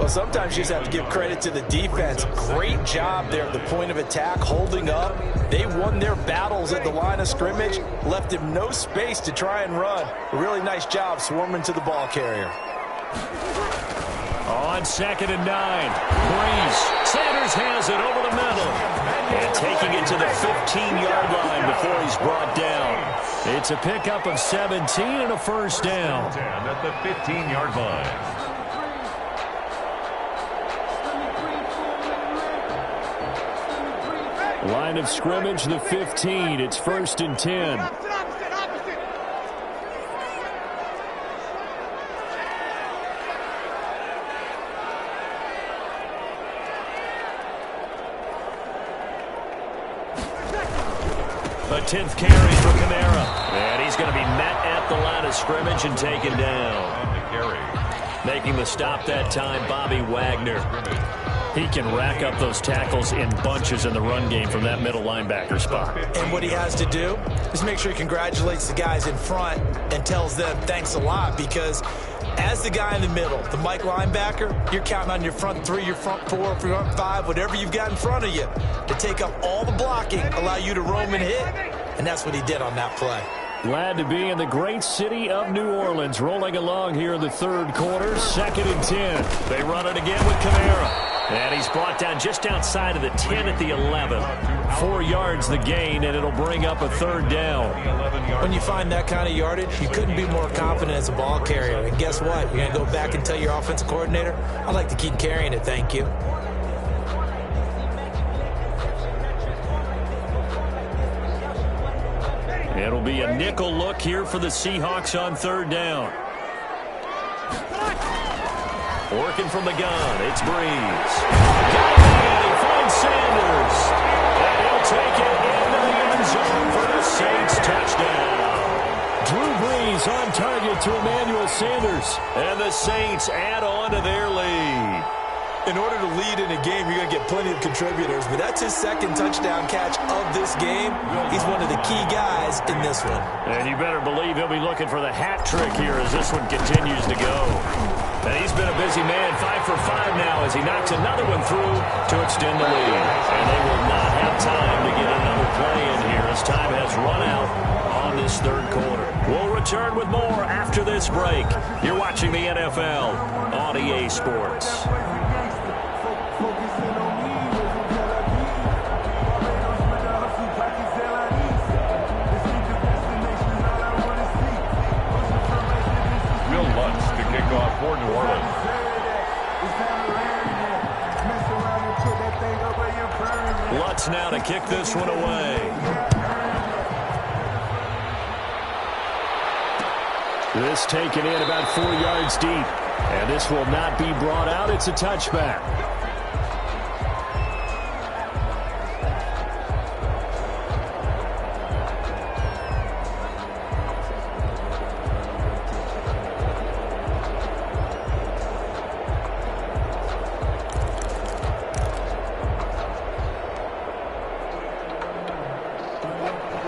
Well, sometimes you just have to give credit to the defense. Great job there at the point of attack, holding up. They won their battles at the line of scrimmage, left him no space to try and run. A really nice job swarming to the ball carrier. On 2nd and 9. Breeze. Sanders has it over the middle. And taking it to the 15-yard line before he's brought down. It's a pickup of 17 and a first down. At the 15-yard line. Line of scrimmage, the 15. It's 1st and 10. A 10th carry for Kamara. And he's going to be met at the line of scrimmage and taken down. Making the stop that time, Bobby Wagner. He can rack up those tackles in bunches in the run game from that middle linebacker spot. And what he has to do is make sure he congratulates the guys in front and tells them thanks a lot, because as the guy in the middle, the Mike linebacker, you're counting on your front 3, your front 4, front 5, whatever you've got in front of you to take up all the blocking, allow you to roam and hit. And that's what he did on that play. Glad to be in the great city of New Orleans, rolling along here in the third quarter, 2nd and 10. They run it again with Kamara. And he's brought down just outside of the 10 at the 11. 4 yards the gain, and it'll bring up a third down. When you find that kind of yardage, you couldn't be more confident as a ball carrier. And guess what? You're going to go back and tell your offensive coordinator, I'd like to keep carrying it, thank you. It'll be a nickel look here for the Seahawks on third down. Working from the gun, it's Breeze. Got it, he finds Sanders. And he'll take it into the end zone for the Saints touchdown. Drew Brees on target to Emmanuel Sanders. And the Saints add on to their lead. In order to lead in a game, you're going to get plenty of contributors, but that's his second touchdown catch of this game. He's one of the key guys in this one. And you better believe he'll be looking for the hat trick here as this one continues to go. And he's been a busy man, 5 for 5 now as he knocks another one through to extend the lead. And they will not have time to get another play in here as time has run out on this third quarter. We'll return with more after this break. You're watching the NFL on EA Sports. For New Orleans. Lutz now to kick this one away. This taken in about 4 yards deep. And this will not be brought out. It's a touchback.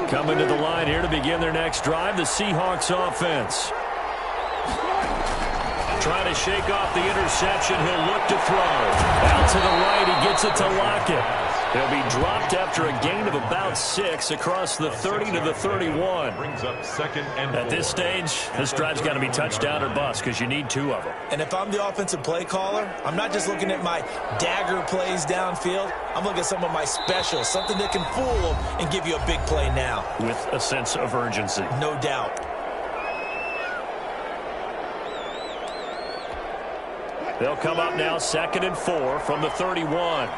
Coming to the line here to begin their next drive, the Seahawks offense. Trying to shake off the interception. He'll look to throw. Out to the right, he gets it to Lockett. He'll be dropped after a gain of about 6 across the 30 to the 31. Brings up 2nd and 4. At this stage, this drive's got to be touchdown or bust because you need 2 of them. And if I'm the offensive play caller, I'm not just looking at my dagger plays downfield. I'm looking at some of my specials, something that can fool them and give you a big play now. With a sense of urgency. No doubt. They'll come up now 2nd and 4 from the 31.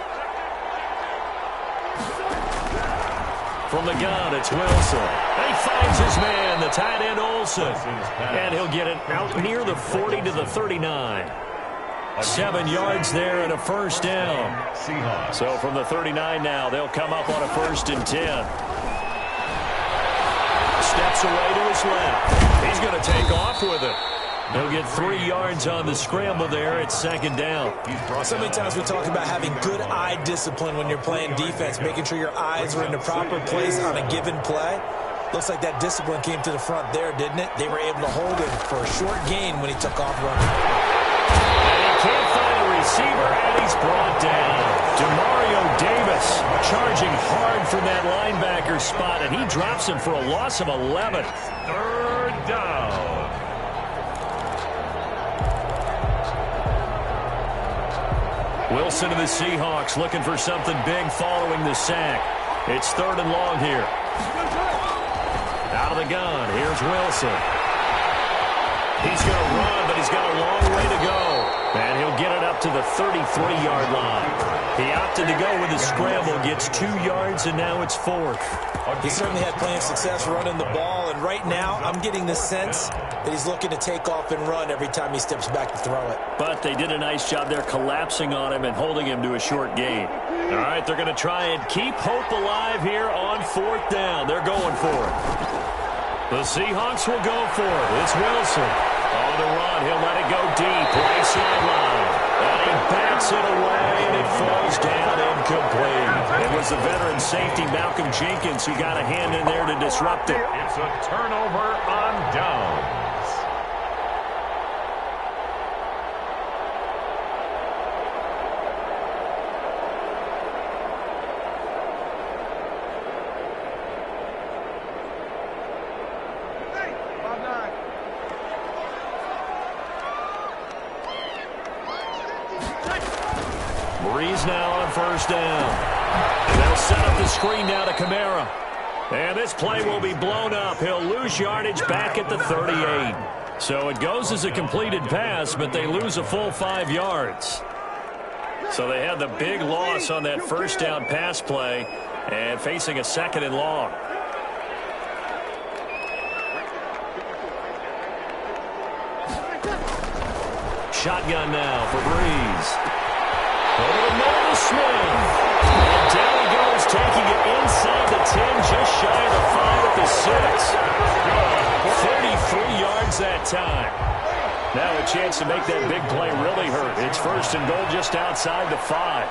From the gun, it's Wilson. He finds his man, the tight end Olsen. And he'll get it out near the 40 to the 39. 7 yards there and a first down. So from the 39 now, they'll come up on a 1st and 10. Steps away to his left. He's going to take off with it. He'll get 3 yards on the scramble there. It's 2nd down. So many times we talk about having good eye discipline when you're playing defense, making sure your eyes are in the proper place on a given play. Looks like that discipline came to the front there, didn't it? They were able to hold him for a short gain when he took off running. And he can't find a receiver, and he's brought down. Demario Davis charging hard from that linebacker spot, and he drops him for a loss of 11. 3rd down. Wilson and the Seahawks looking for something big following the sack. It's 3rd and long here. Out of the gun, here's Wilson. He's going to run, but he's got a long way to go. And he'll get it up to the 33-yard line. He opted to go with a scramble, gets 2 yards, and now it's 4th. He certainly had plenty of success running the ball, and right now I'm getting the sense that he's looking to take off and run every time he steps back to throw it. But they did a nice job there collapsing on him and holding him to a short gain. All right, they're going to try and keep hope alive here on 4th down. They're going for it. The Seahawks will go for it. It's Wilson. On the run, he'll let it go deep. Right sideline. And he bats it away, and it falls down incomplete. It was the veteran safety, Malcolm Jenkins, who got a hand in there to disrupt it. It's a turnover on downs. Breeze now on 1st down. And they'll set up the screen now to Kamara. And this play will be blown up. He'll lose yardage back at the 38. So it goes as a completed pass, but they lose a full 5 yards. So they had the big loss on that 1st down pass play and facing a 2nd and long. Shotgun now for Breeze. Over the middle to Smith. And down he goes, taking it inside the 10, just shy of the 5 at the 6. 33 yards that time. Now a chance to make that big play really hurt. It's 1st and goal just outside the 5.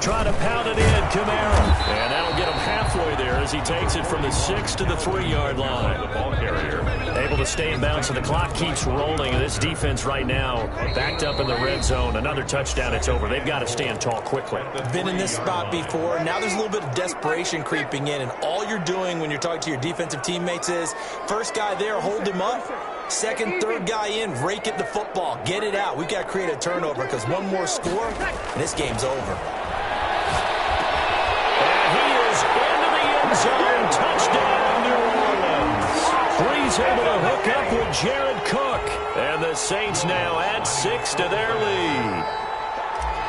Try to pound it in, Kamara. And that'll get him halfway there as he takes it from the 6 to the 3-yard line. The ball carrier able to stay in bounds, so the clock keeps rolling. And this defense right now backed up in the red zone. Another touchdown, it's over. They've got to stand tall quickly. Been in this spot before. Now there's a little bit of desperation creeping in. And all you're doing when you're talking to your defensive teammates is, first guy there, hold him up. 2nd, 3rd guy in, rake at the football. Get it out. We've got to create a turnover because one more score, and this game's over. Zone touchdown, New Orleans. Breeze able to hook up with Jared Cook. And the Saints now add 6 to their lead.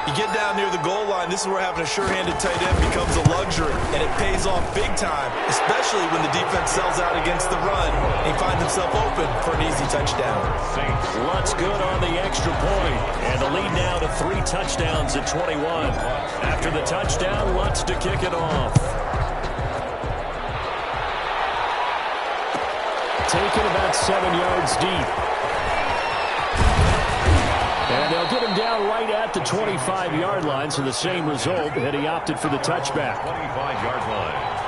You get down near the goal line, this is where having a sure-handed tight end becomes a luxury. And it pays off big time, especially when the defense sells out against the run and he finds himself open for an easy touchdown. Lutz good on the extra point. And the lead now to 3 touchdowns at 21. After the touchdown, Lutz to kick it off. Taken about 7 yards deep. And they'll get him down right at the 25-yard line, so the same result had he opted for the touchback. 25-yard line.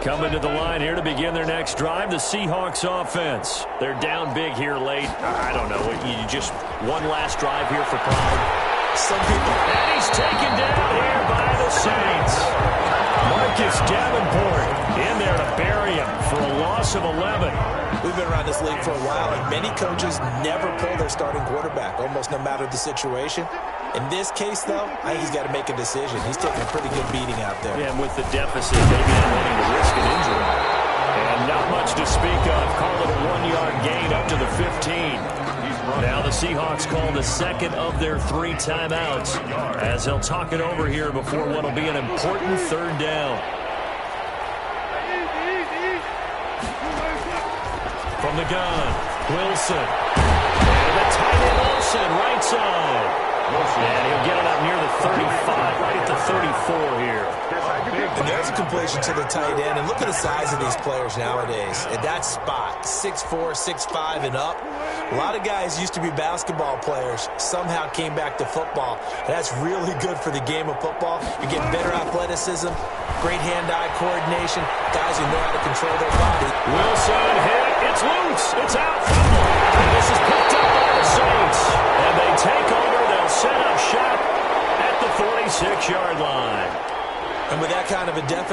Coming to the line here to begin their next drive, the Seahawks offense. They're down big here late. I don't know. You just one last drive here for pride. Some people. And he's taken down here by the Saints. Marcus Davenport in there to bury him for a loss of 11. We've been around this league for a while, and many coaches never pull their starting quarterback, almost no matter the situation. In this case, though, I think he's got to make a decision. He's taking a pretty good beating out there. Yeah, and with the deficit, maybe not wanting to risk an injury. And not much to speak of. Call it a 1-yard gain up to the 15. Now the Seahawks call the 2nd of their 3 timeouts as they'll talk it over here before what will be an important 3rd down. From the gun, Wilson. And the tight end Wilson, right side. And he'll get it up near the 35, right at the 34 here. And there's a completion to the tight end. And look at the size of these players nowadays. At that spot, 6'4", 6'5", and up. A lot of guys used to be basketball players, somehow came back to football. And that's really good for the game of football. You're getting better athleticism, great hand-eye coordination, guys who know how to control their body. Wilson hit. It's loose. It's out. Fumble. And this is picked up by the Saints. And they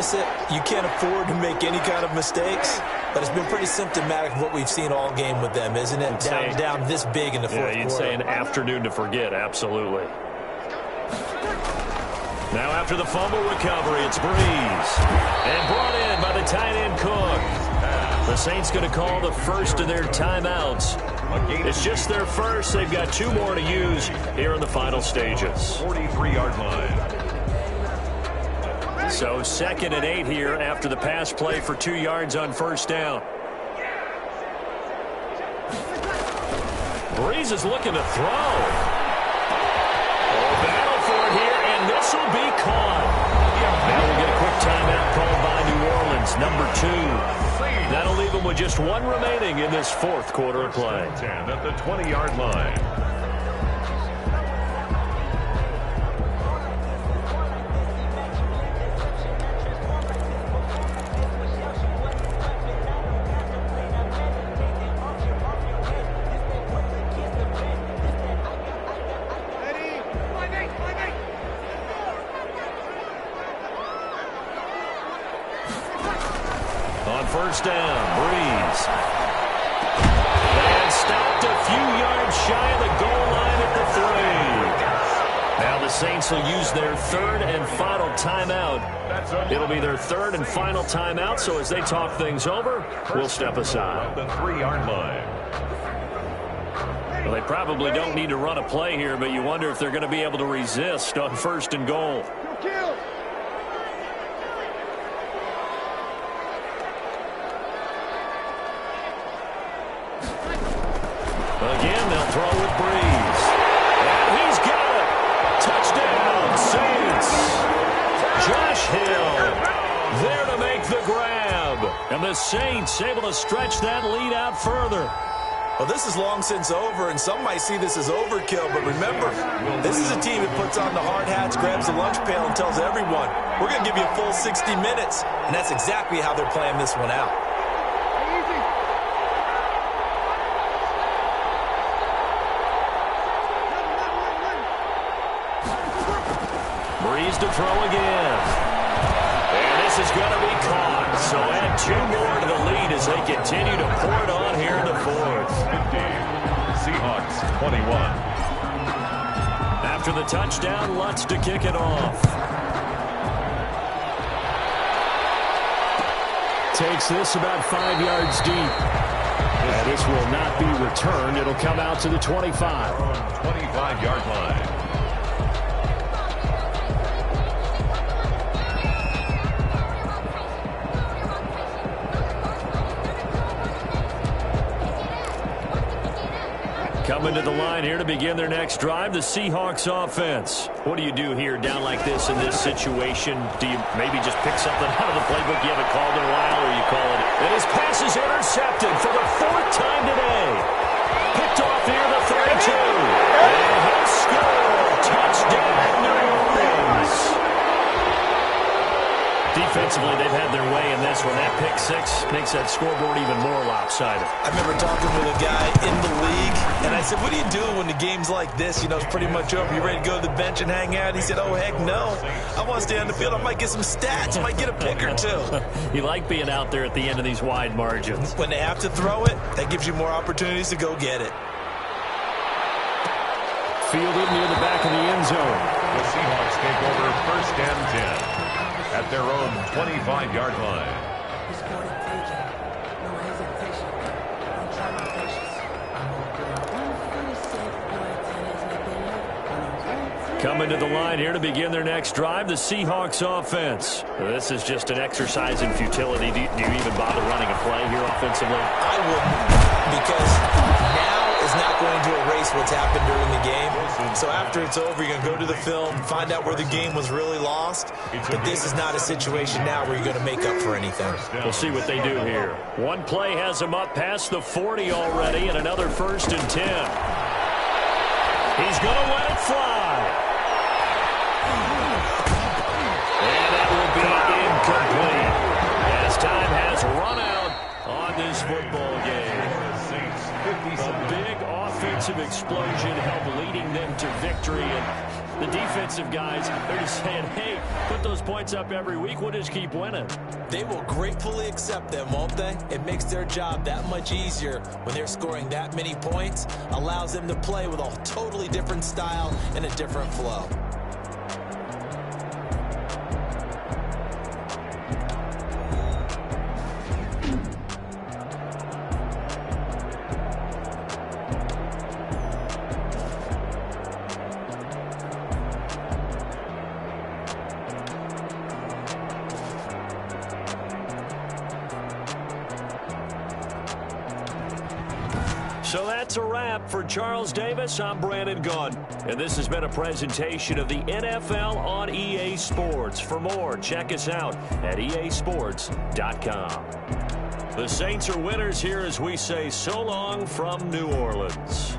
miss it. You can't afford to make any kind of mistakes. But it's been pretty symptomatic of what we've seen all game with them, isn't it? Down this big in the fourth quarter. Yeah, you'd say an afternoon to forget, absolutely. Now after the fumble recovery, it's Breeze. And brought in by the tight end Cook. The Saints going to call the first of their timeouts. It's just their first. They've got 2 more to use here in the final stages. 43-yard line. So 2nd and 8 here after the pass play for 2 yards on first down. Breeze is looking to throw. Battle for it here, and this will be caught. Now we'll get a quick timeout called by New Orleans, number 2. That'll leave them with just 1 remaining in this fourth quarter of play. 10 at the 20-yard line. First down, Breeze. And stopped a few yards shy of the goal line at the 3. Now the Saints will use their 3rd and final timeout. It'll be their 3rd and final timeout, so as they talk things over, we'll step aside. The 3-yard line. Well, they probably don't need to run a play here, but you wonder if they're going to be able to resist on 1st and goal. Again, they'll throw with Breeze. And he's got it. Touchdown, Saints. Josh Hill there to make the grab. And the Saints able to stretch that lead out further. Well, this is long since over, and some might see this as overkill. But remember, this is a team that puts on the hard hats, grabs the lunch pail, and tells everyone, we're going to give you a full 60 minutes. And that's exactly how they're playing this one out. Breeze to throw again. And this is going to be caught. So add 2 more to the lead as they continue to pour it on here in the 4th. 15. Seahawks 21. After the touchdown, Lutz to kick it off. Takes this about 5 yards deep. And this will not be returned. It'll come out to the 25. 25-yard line. Coming to the line here to begin their next drive, the Seahawks offense. What do you do here down like this in this situation? Do you maybe just pick something out of the playbook you haven't called in a while, or you call it? And his pass is intercepted for the 4th time today. Picked off here the 32. And he'll score. Touchdown, New Orleans. Defensively, they've had their way in this one. That pick 6 makes that scoreboard even more lopsided. I remember talking with a guy in the league, and I said, what do you do when the game's like this? You know, it's pretty much over. You ready to go to the bench and hang out? He said, oh, heck no. I want to stay on the field. I might get some stats. I might get a pick or 2. You like being out there at the end of these wide margins. When they have to throw it, that gives you more opportunities to go get it. Fielded near the back of the end zone. The Seahawks take over 1st and 10. At their own 25-yard line. Coming to the line here to begin their next drive, the Seahawks offense. This is just an exercise in futility. Do you even bother running a play here offensively? I wouldn't, because now is not going to erase what's happened during the game. So after it's over, you're going to go to the film, find out where the game was really lost. But this is not a situation now where you're going to make up for anything. We'll see what they do here. One play has them up past the 40 already, and another 1st and 10. He's going to let it fly. And that will be incomplete, as time has run out on this football game. A big offensive explosion helped leading them to victory, and The defensive guys, they're just saying, hey, put those points up every week. We'll just keep winning. They will gratefully accept them, won't they? It makes their job that much easier when they're scoring that many points. Allows them to play with a totally different style and a different flow. So that's a wrap for Charles Davis. I'm Brandon Gunn. And this has been a presentation of the NFL on EA Sports. For more, check us out at easports.com. The Saints are winners here as we say so long from New Orleans.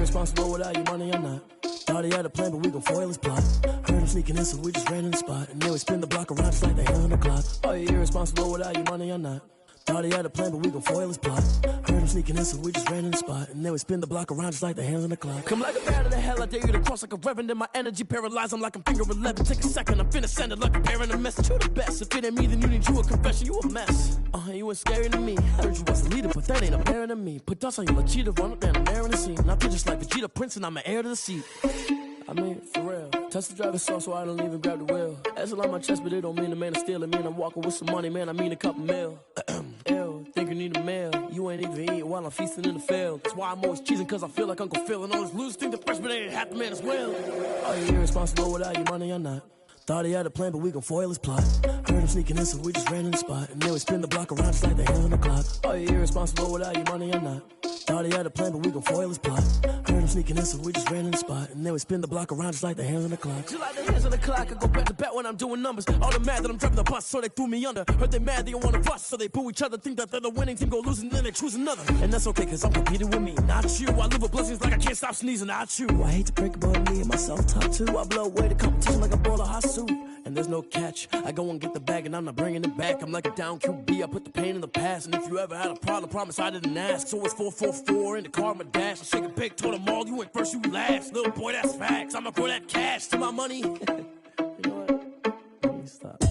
Responsible without your money or not. Thought he had a plan, but we gon' foil his plot. Heard him sneaking in, so we just ran in the spot. And then we spin the block around just like the hell on the clock. Are you irresponsible without your money or not? Thought he had a plan, but we gon' foil his plot. Heard him sneaking in, so we just ran in the spot. And then we spin the block around just like the hands on the clock. Come like a bat of the hell, I dare you to cross like a reverend. And my energy paralyzed, I'm like I'm finger 11. Take a second, I'm finna send it like a parent a message. You the best, if it ain't me, then you need you a confession. You a mess, you ain't scary to me. Heard you was a leader, but that ain't apparent to me. Put dust on your cheetah, run up down the air in the scene. Now I just like Vegeta Prince, and I'm an heir to the seat. I mean, for real. Touch the driver's sauce so I don't even grab the wheel. That's on my chest, but it don't mean the man is stealing. Man, I'm walking with some money, man, I mean a couple mil. Ew, think you need a meal. You ain't even eating while I'm feasting in the field. That's why I'm always cheesing, cause I feel like Uncle Phil. And all those losers think the freshman ain't half the man as well. Are you irresponsible without your money or not? Thought he had a plan, but we gon' foil his plot. Heard him sneaking in, so we just ran in the spot. And then we spin the block around just like the hell on the clock. Are you irresponsible without your money or not? Thought he had a plan, but we gon' foil his plot. Heard him sneaking in, so we just ran in the spot. And then we spin the block around just like the hands on the clock. Just like the hands on the clock, I go back to back when I'm doing numbers. All the mad that I'm driving the bus, so they threw me under. Heard they mad, they don't wanna bust, so they boo each other. Think that they're the winning team, go losing, then they choose another. And that's okay, cause I'm competing with me, not you. I live with blessings like I can't stop sneezing, not you. I hate to break about me and my self-talk too. I blow away the competition like a bowl of hot soup. And there's no catch, I go and get the bag and I'm not bringing it back. I'm like a down QB, I put the pain in the past. And if you ever had a problem, promise I didn't ask. So it's 444 in the car, my dash. I shake a big, told them all, you ain't first, you last. Little boy, that's facts, I'ma throw that cash to my money. You know what? Let me stop.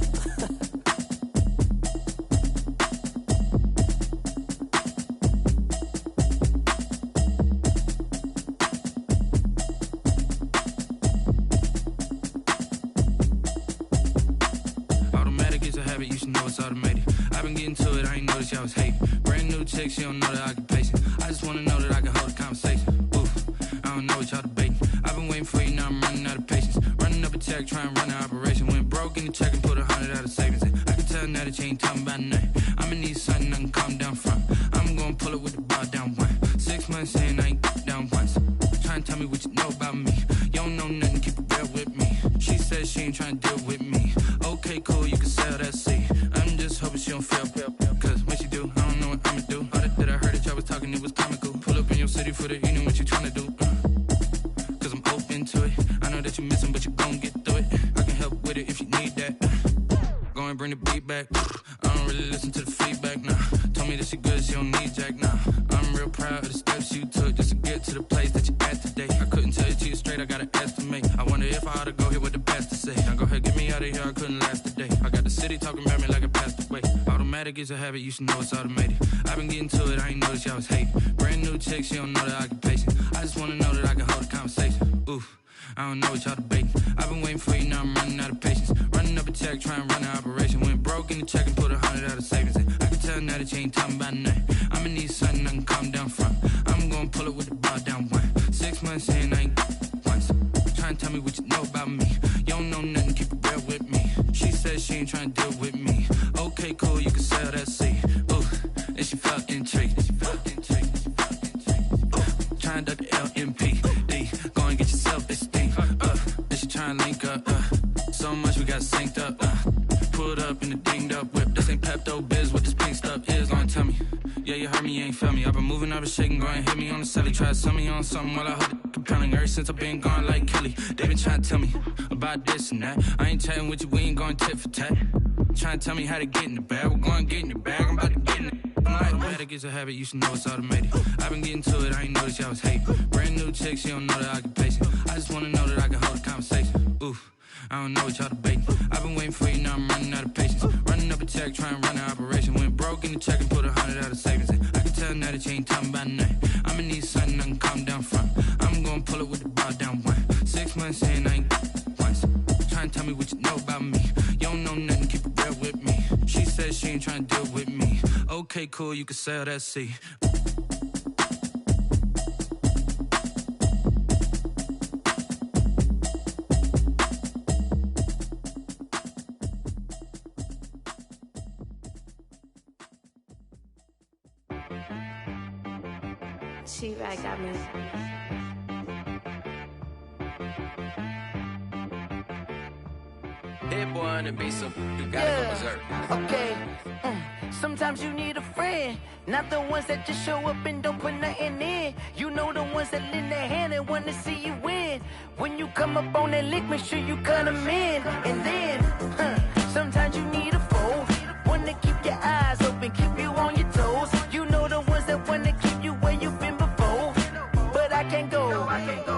You should know it's automated. I've been getting to it, I ain't noticed y'all was hating. Brand new chick, she don't know the occupation. I just wanna know that I can hold a conversation. Oof, I don't know what y'all debating. I've been waiting for you, now I'm running out of patience. Running up a check, trying to run an operation. Went broke in the check and put 100 out of savings in. I can tell now that you ain't talking about nothing. I'ma need something I can calm down from. I'm gonna pull it with the bar down one. 6 months in, I ain't down once. Trying to tell me what you know about me. You don't know nothing, keep it real with me. She says she ain't trying to deal with me. Okay, cool, you can sell that seat. I'm just hoping she don't fail. Cause when she do, I don't know what I'ma do. All that I heard that y'all was talking, it was comical. Pull up in your city for the evening, what you trying to do? Cause I'm open to it. I know that you missing, but you gon' get through it. I can help with it if you need that. Go and bring the beat back. I don't really listen to the feedback, nah. Told me that she good, she don't need Jack, nah. I'm real proud of the steps you took just to get to the place that you at. automatic, it's a habit, you should know it's automated. I've been getting to it, I ain't noticed y'all was hating. Brand new chick, she don't know the occupation. I just wanna know that I can hold a conversation. Oof, I don't know what y'all debating. I've been waiting for you, now I'm running out of patience. Running up a check, trying to run an operation. Went broke in the check and put 100 out of savings in. I can tell now that you ain't talking about nothing. I'ma need something I can calm down from. I'm gonna pull it with the bar down one. 6 months in, I ain't once. Trying to tell me what you know about me. You don't know nothing, keep it real with me. She said she ain't trying to deal with me. Okay, cool, you can sell that seat. Ooh, and she felt intrigued. Trying to duck the LMPD. Go and get yourself this thing. And she trying to link up. So much we got synced up. Pulled up in the dinged up whip. This ain't Pepto-Biz, what this pink stuff is. Gonna tell me. Yeah, you heard me, you ain't felt me. I've been moving, I've been shaking, go and hit me on the celly. Try to sell me on something while I hold it compelling. Ever since I've been gone like Kelly, they been trying to tell me about this and that. I ain't chatting with you, we ain't going tit for tat. Trying to tell me how to get in the bag. We're going to get in the bag, I'm about to get in it. Automatic is a habit, you should know it's automated. I've been getting to it, I ain't noticed y'all was hating. Brand new chick, she don't know the occupation. I just wanna know that I can hold a conversation. Oof, I don't know what y'all debating. I've been waiting for you, now I'm running out of patience. Running up a check, trying to run an operation. Went broke in the check and put 100 out of savings in. I can tell now that you ain't talking about nothing. I'ma need something I can calm down from. I'm gonna pull it with the bar down one. 6 months in, I ain't once. Trying to tell me what you know about me. You don't know nothing, keep it real with me. She said she ain't trying to deal with me. Okay, cool, you can sell that seat. T-Rag got me. Hit boy on the beat, so you gotta go berserk. Okay. Sometimes you need a friend, not the ones that just show up and don't put nothing in. You know the ones that lend their hand and wanna see you win. When you come up on that lick, make sure you cut them in. And then, sometimes you need a foe, one to keep your eyes open, keep you on your toes. You know the ones that wanna keep you where you've been before. But I can't go,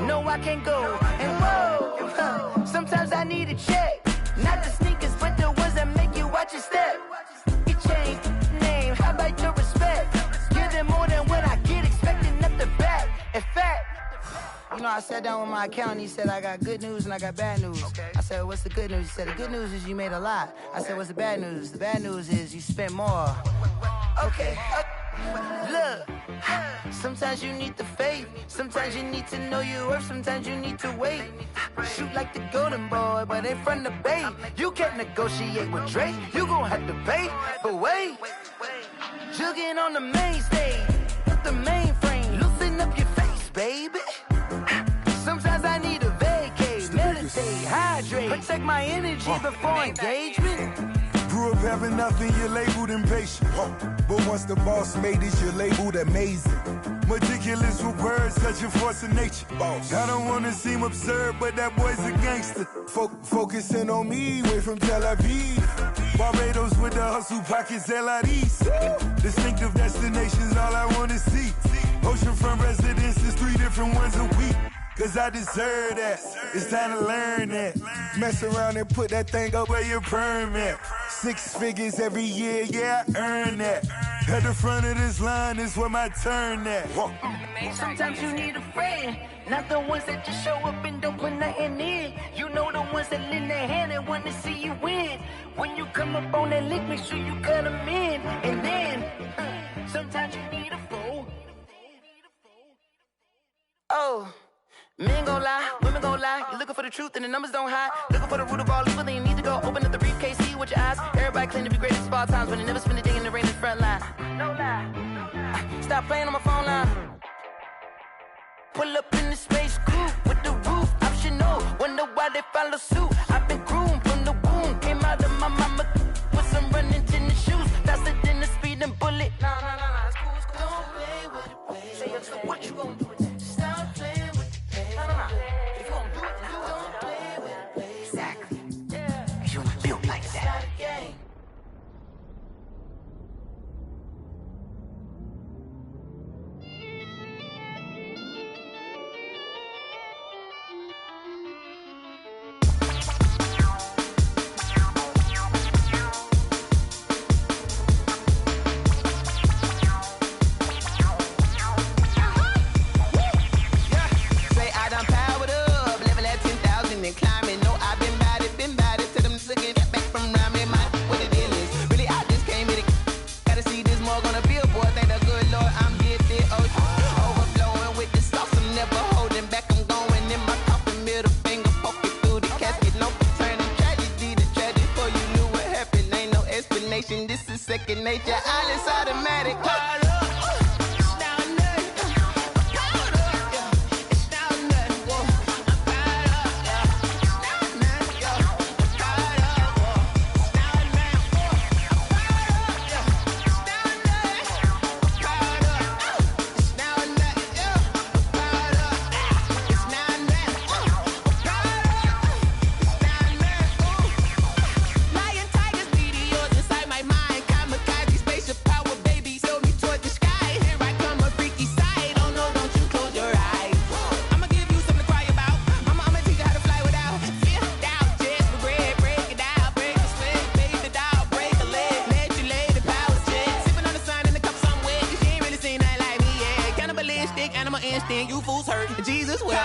no I can't go. And whoa, sometimes I need a check. Not the sneakers, but the ones that make you watch your step. You change name, how about your respect? Give them more than what I get, expecting nothing back. In fact, you know, I sat down with my accountant, he said, I got good news and I got bad news. I said, what's the good news? He said, the good news is you made a lot. I said, what's the bad news? The bad news is you spent more. Okay. Look, sometimes you need the faith, sometimes you need to know your worth, sometimes you need to wait. Shoot like the golden boy, but in front of the bay. You can't negotiate with Drake, you gon' have to pay. But wait, jugging on the main stage, with the mainframe, loosen up your face, baby. Sometimes I need a vacate, meditate, hydrate, protect my energy before engagement. Grew up having nothing, you're labeled impatient. But once the boss made it, you're labeled amazing. Meticulous with words, such a force of nature. I don't wanna seem absurd, but that boy's a gangster. Focusing on me, way from Tel Aviv. Barbados with the hustle, pockets LIDs. Distinctive destinations, all I wanna see. Oceanfront residences, 3 different ones a week. Cause I deserve that, it's time to learn that. Mess around and put that thing up where your permit. 6 figures every year, yeah, I earn that. At the front of this line is where my turn at. Sometimes you need a friend, not the ones that just show up and don't put nothing in. You know the ones that lend their hand and want to see you win. When you come up on that lick, make sure you cut them in. And then, sometimes you need a foe. Oh. Men gon' lie, women gon' lie. You're looking for the truth and the numbers don't hide. Looking for the root of all evil, then you need to go open up the briefcase, see with your eyes. Everybody claim to be greatest of all times, but they never spend a day in the rain in the front line. No lie. Stop playing on my phone line. Pull up in the space coupe with the roof optional. Wonder why they follow suit. I've been groomed from the womb. Came out of my mama with some running tennis shoes. Faster than the speeding bullet. No, it's cool, it's cool. Don't play with it, play. Say so what you gon' do with that? Stop playing. If you gon' do it, then don't play with it. Exactly. Yeah. You ain't built like that. Hit your eyelids automatic. You fools hurt. Jesus will.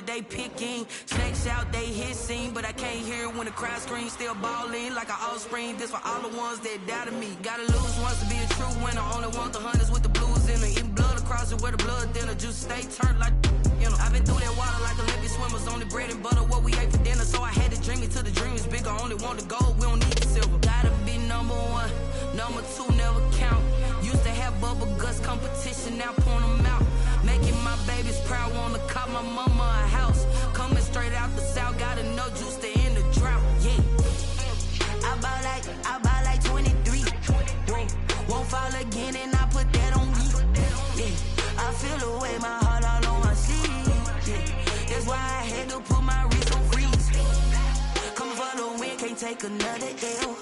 They picking snakes out, they hissing, but I can't hear when the crowd screams. Still balling like an offspring. This for all the ones that doubted me. Gotta lose once to be a true winner. Only want the hunters with the blues in it. Eating blood across it where the blood dinner. Juice stay turned like you know. I've been through that water like Olympic swimmers. Only bread and butter what we ate for dinner. So I had to dream it till the dream is bigger. Only want the gold, we don't need the silver. Gotta be number one, number two never count. Used to have bubble guts competition, now point them out. Making my babies proud, wanna cop my mama a house. Coming straight out the south, gotta know juice to end the drought. Yeah, I buy like 23. Won't fall again, and I put that on me. Yeah, I feel the way, my heart all on my sleeve. Yeah, that's why I had to put my wrist on freeze. Come for the win, can't take another L.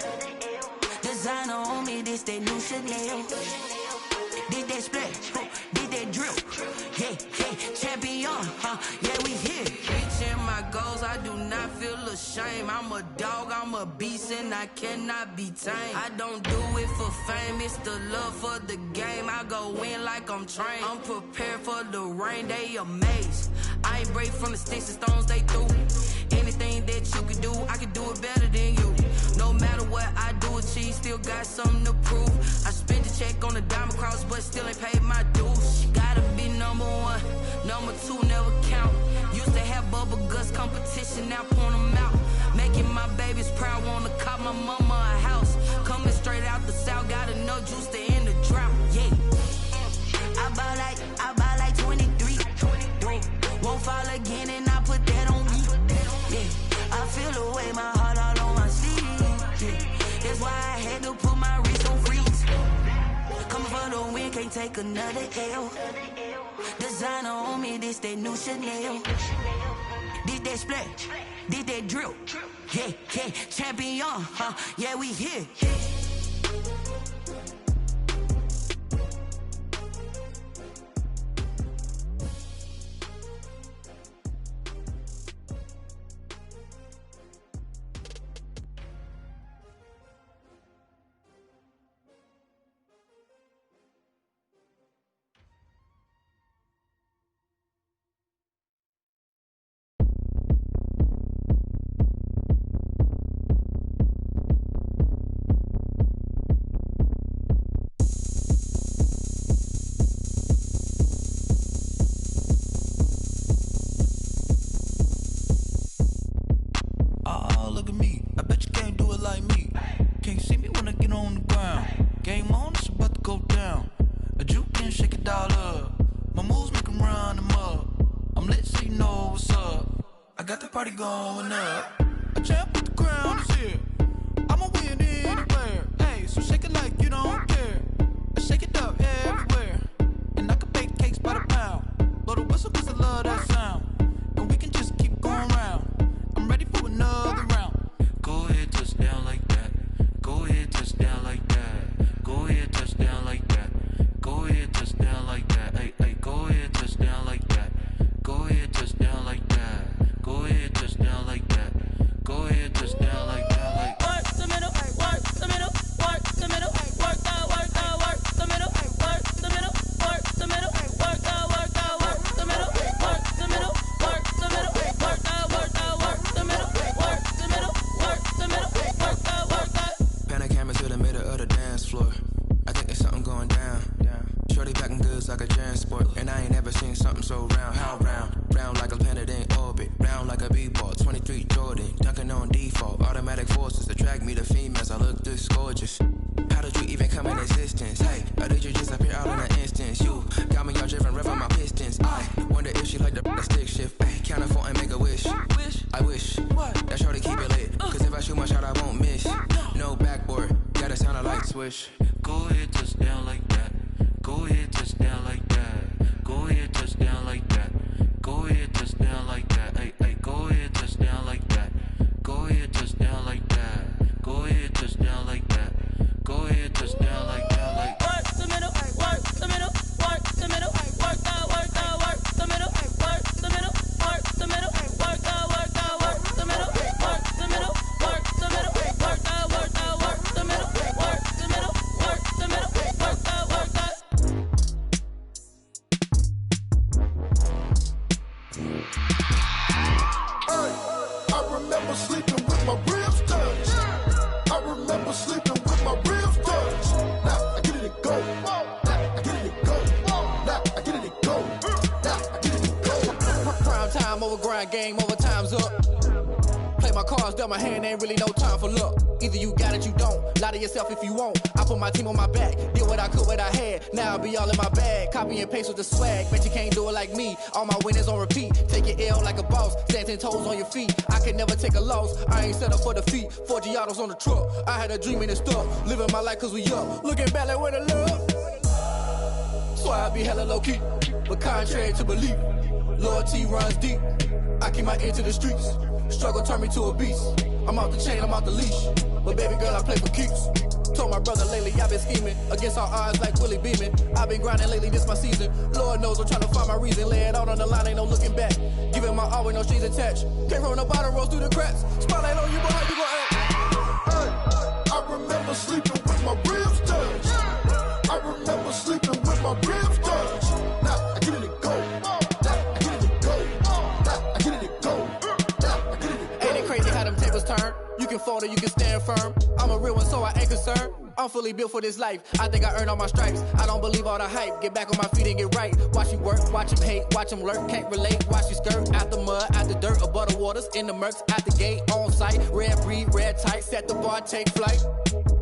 Designer on me, this that new Chanel. Did that splash, did that drill. Yeah, champion, yeah, we here. Reaching my goals, I do not feel ashamed. I'm a dog, I'm a beast, and I cannot be tamed. I don't do it for fame, it's the love for the game. I go in like I'm trained. I'm prepared for the rain, they amazed. I ain't break from the sticks and stones they threw. Anything that you can do, I can do it better than you. No matter what I do, achieve, still got something to prove. I spent the check on the diamond cross, but still ain't paid my dues. Gotta be number one, number two never count. Used to have bubble guts competition, now point them out. Making my babies proud, wanna cop my mama a house. Coming straight out the south, gotta know juice to end the drought. Yeah, I buy like 23. Won't fall again, and I put that on me. Yeah, I feel the way, my heart all on my sleeve. Yeah, that's why I had to put my wrist on freeze. Coming for the win, can't take another L. Designer on me, this that new Chanel. Did that splash, did that drill. yeah, champion, yeah, we here. Going up, a champ with the crown is here. I'ma win anywhere. Hey, so shake it like you don't care. I shake it up everywhere. And I can bake cakes by the pound. Blow the whistle cause I love that sound. And we can just keep going round. I'm ready for another round. Go ahead, touch down like that. Go ahead, touch down like that. Go ahead, touch down like that. Go ahead, touch down like that. Hey, hey, go ahead, touch down like that. Go ahead, touch down like that. Go ahead, touch down like that. Go ahead, touch down like that. Like work the middle, work the middle, work the middle, work that, work the middle, work the middle, work the middle, work that, work the middle, work the middle, work the middle, work that, work the middle, work the middle, work the middle, work that. Pan a camera to the middle of the dance floor. I think there's something going down. Shorty packing goods like a transport, and I ain't never seen something so round. How round? Round like a planet in orbit, round like a b-ball. 23 Jordan, dunking on default. Automatic forces attract me to females. I look this gorgeous. How did you even come in existence? Hey, or did you just appear out in an instance? You got me all driven, revving my pistons. I wonder if she like the stick shift. Ay, count a 4 and make a wish. I wish that shorty keep it lit. Cause if I shoot my shot, I won't miss. No backboard, gotta sound a light switch. Go ahead, touch down like that. Go ahead, touch down like that. Go ahead, touch down like that. Go ahead, touch down like that. Hey, hey, go ahead, touch down like that. Go ahead, touch down like that. Go ahead, touch down like that. Go ahead, touch down like that. Like work the middle, work the middle, work the middle, work that, work the middle, work the middle, work the middle, work that, work the middle, work the middle, work the middle, work that, work the middle, work the middle, work the middle, work that, work that. I remember sleeping with my ribs touched. I remember sleeping with my ribs touched. Now I get it and go. Now I get it and go. Now I get it and go. Now I get it and go. Prime time over grind game, over time's up. Play my cards, dealt my hand, ain't really no time for luck. Either you got it, you don't. Lie to yourself if you won't. I put my team on my back, did what I could, what I had. Now I'll be all in my bag. Copy and paste with the swag. Bet you can't do it like me. All my winners on repeat. Take your L like a boss. Stand 10 toes on your feet. I can never take a loss. I ain't set up for defeat. 4 Giottos on the truck. I had a dream and it stuck. Living my life cause we up. Looking back like where the love. So I be hella low key. But contrary to belief, loyalty runs deep. I keep my ear to the streets. Struggle turned me to a beast. I'm off the chain, I'm off the leash. But baby girl, I play for keeps. Told my brother lately, I've been scheming. Against all odds like Willie Beeman. I've been grinding lately, this my season. Lord knows I'm trying to find my reason. Lay it out on the line, ain't no looking back. Giving my all with no strings attached. Came from the bottom, rose through the cracks. Spotlight on you, boy, how you gon' act? Hey, I remember sleeping with my ribs touched. I remember sleeping with my ribs touched. Now I get it and go. Now I get it and go. Now I get it and go. Now I get it and go. Ain't it crazy how them tables turn? You can fold or you can stand firm. I'm a real one, so I ain't concerned. I'm fully built for this life. I think I earned all my stripes. I don't believe all the hype. Get back on my feet and get right. Watch you work, watch him hate, watch him lurk. Can't relate, watch you skirt. Out the mud, out the dirt, above the waters, in the murks, out the gate, on site. Red breed, red tight, set the bar, take flight.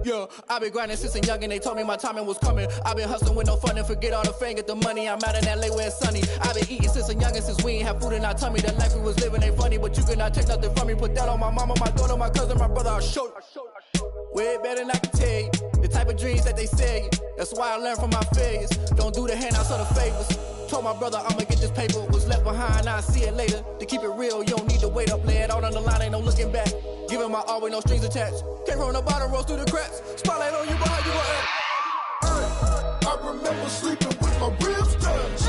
Yeah, I been grinding since a young and they told me my timing was coming. I been hustling with no fun and forget all the fame, get the money. I'm out in LA where it's sunny. I been eating since a young and since we ain't have food in our tummy. The life we was living ain't funny, but you cannot take nothing from me. Put that on my mama, my daughter, my cousin, my brother, I'll show you. Way better than I can tell you. The type of dreams that they sell you. That's why I learned from my failures. Don't do the handouts or the favors. Told my brother I'ma get this paper. Was left behind, I'll see it later. To keep it real, you don't need to wait up. Lay it out on the line, ain't no looking back. Giving my all with no strings attached. Came from the bottom, rose through the cracks. Spotlight on you, but how you gon' act? I remember sleeping with my ribs touched.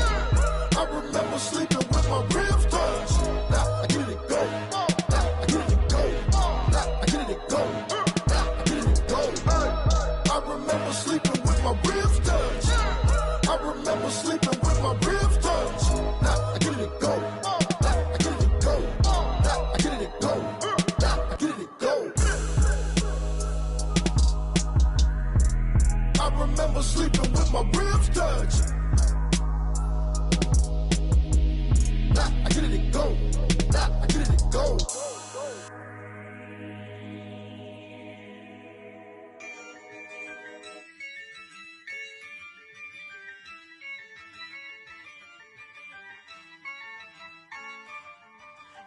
I remember sleeping with my ribs touched. Now I get it go. Now I get it go. Now I get it go. Now I get it go. I remember sleeping with my ribs touched. I remember sleeping with my ribs touched. Now I get it go. Now I get it go. Now I get it go. Now I get it go. I remember sleeping with my ribs touched. Now I get it go. Now I get it go.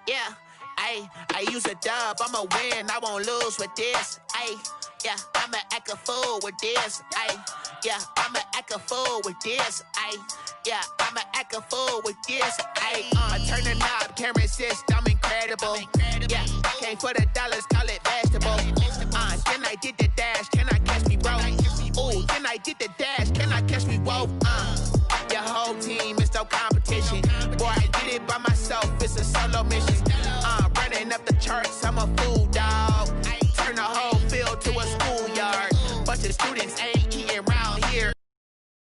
Yeah, I use a dub, I'ma win, I won't lose with this. Yeah, I'ma act a fool with this. Yeah, I'ma act a fool with this. Yeah, I'ma act a fool with this. I turn the knob, can't resist, I'm incredible. Yeah, came for the dollars, call it vegetable. Then I did the dash, can I catch me, bro? Ooh, then I did the dash, can I catch me, whoa? Your whole team is no competition. Boy, I did it by myself, it's a solo mission. Running up the charts, I'm a fool, dog. Turn the whole field to a schoolyard. Bunch of students ain't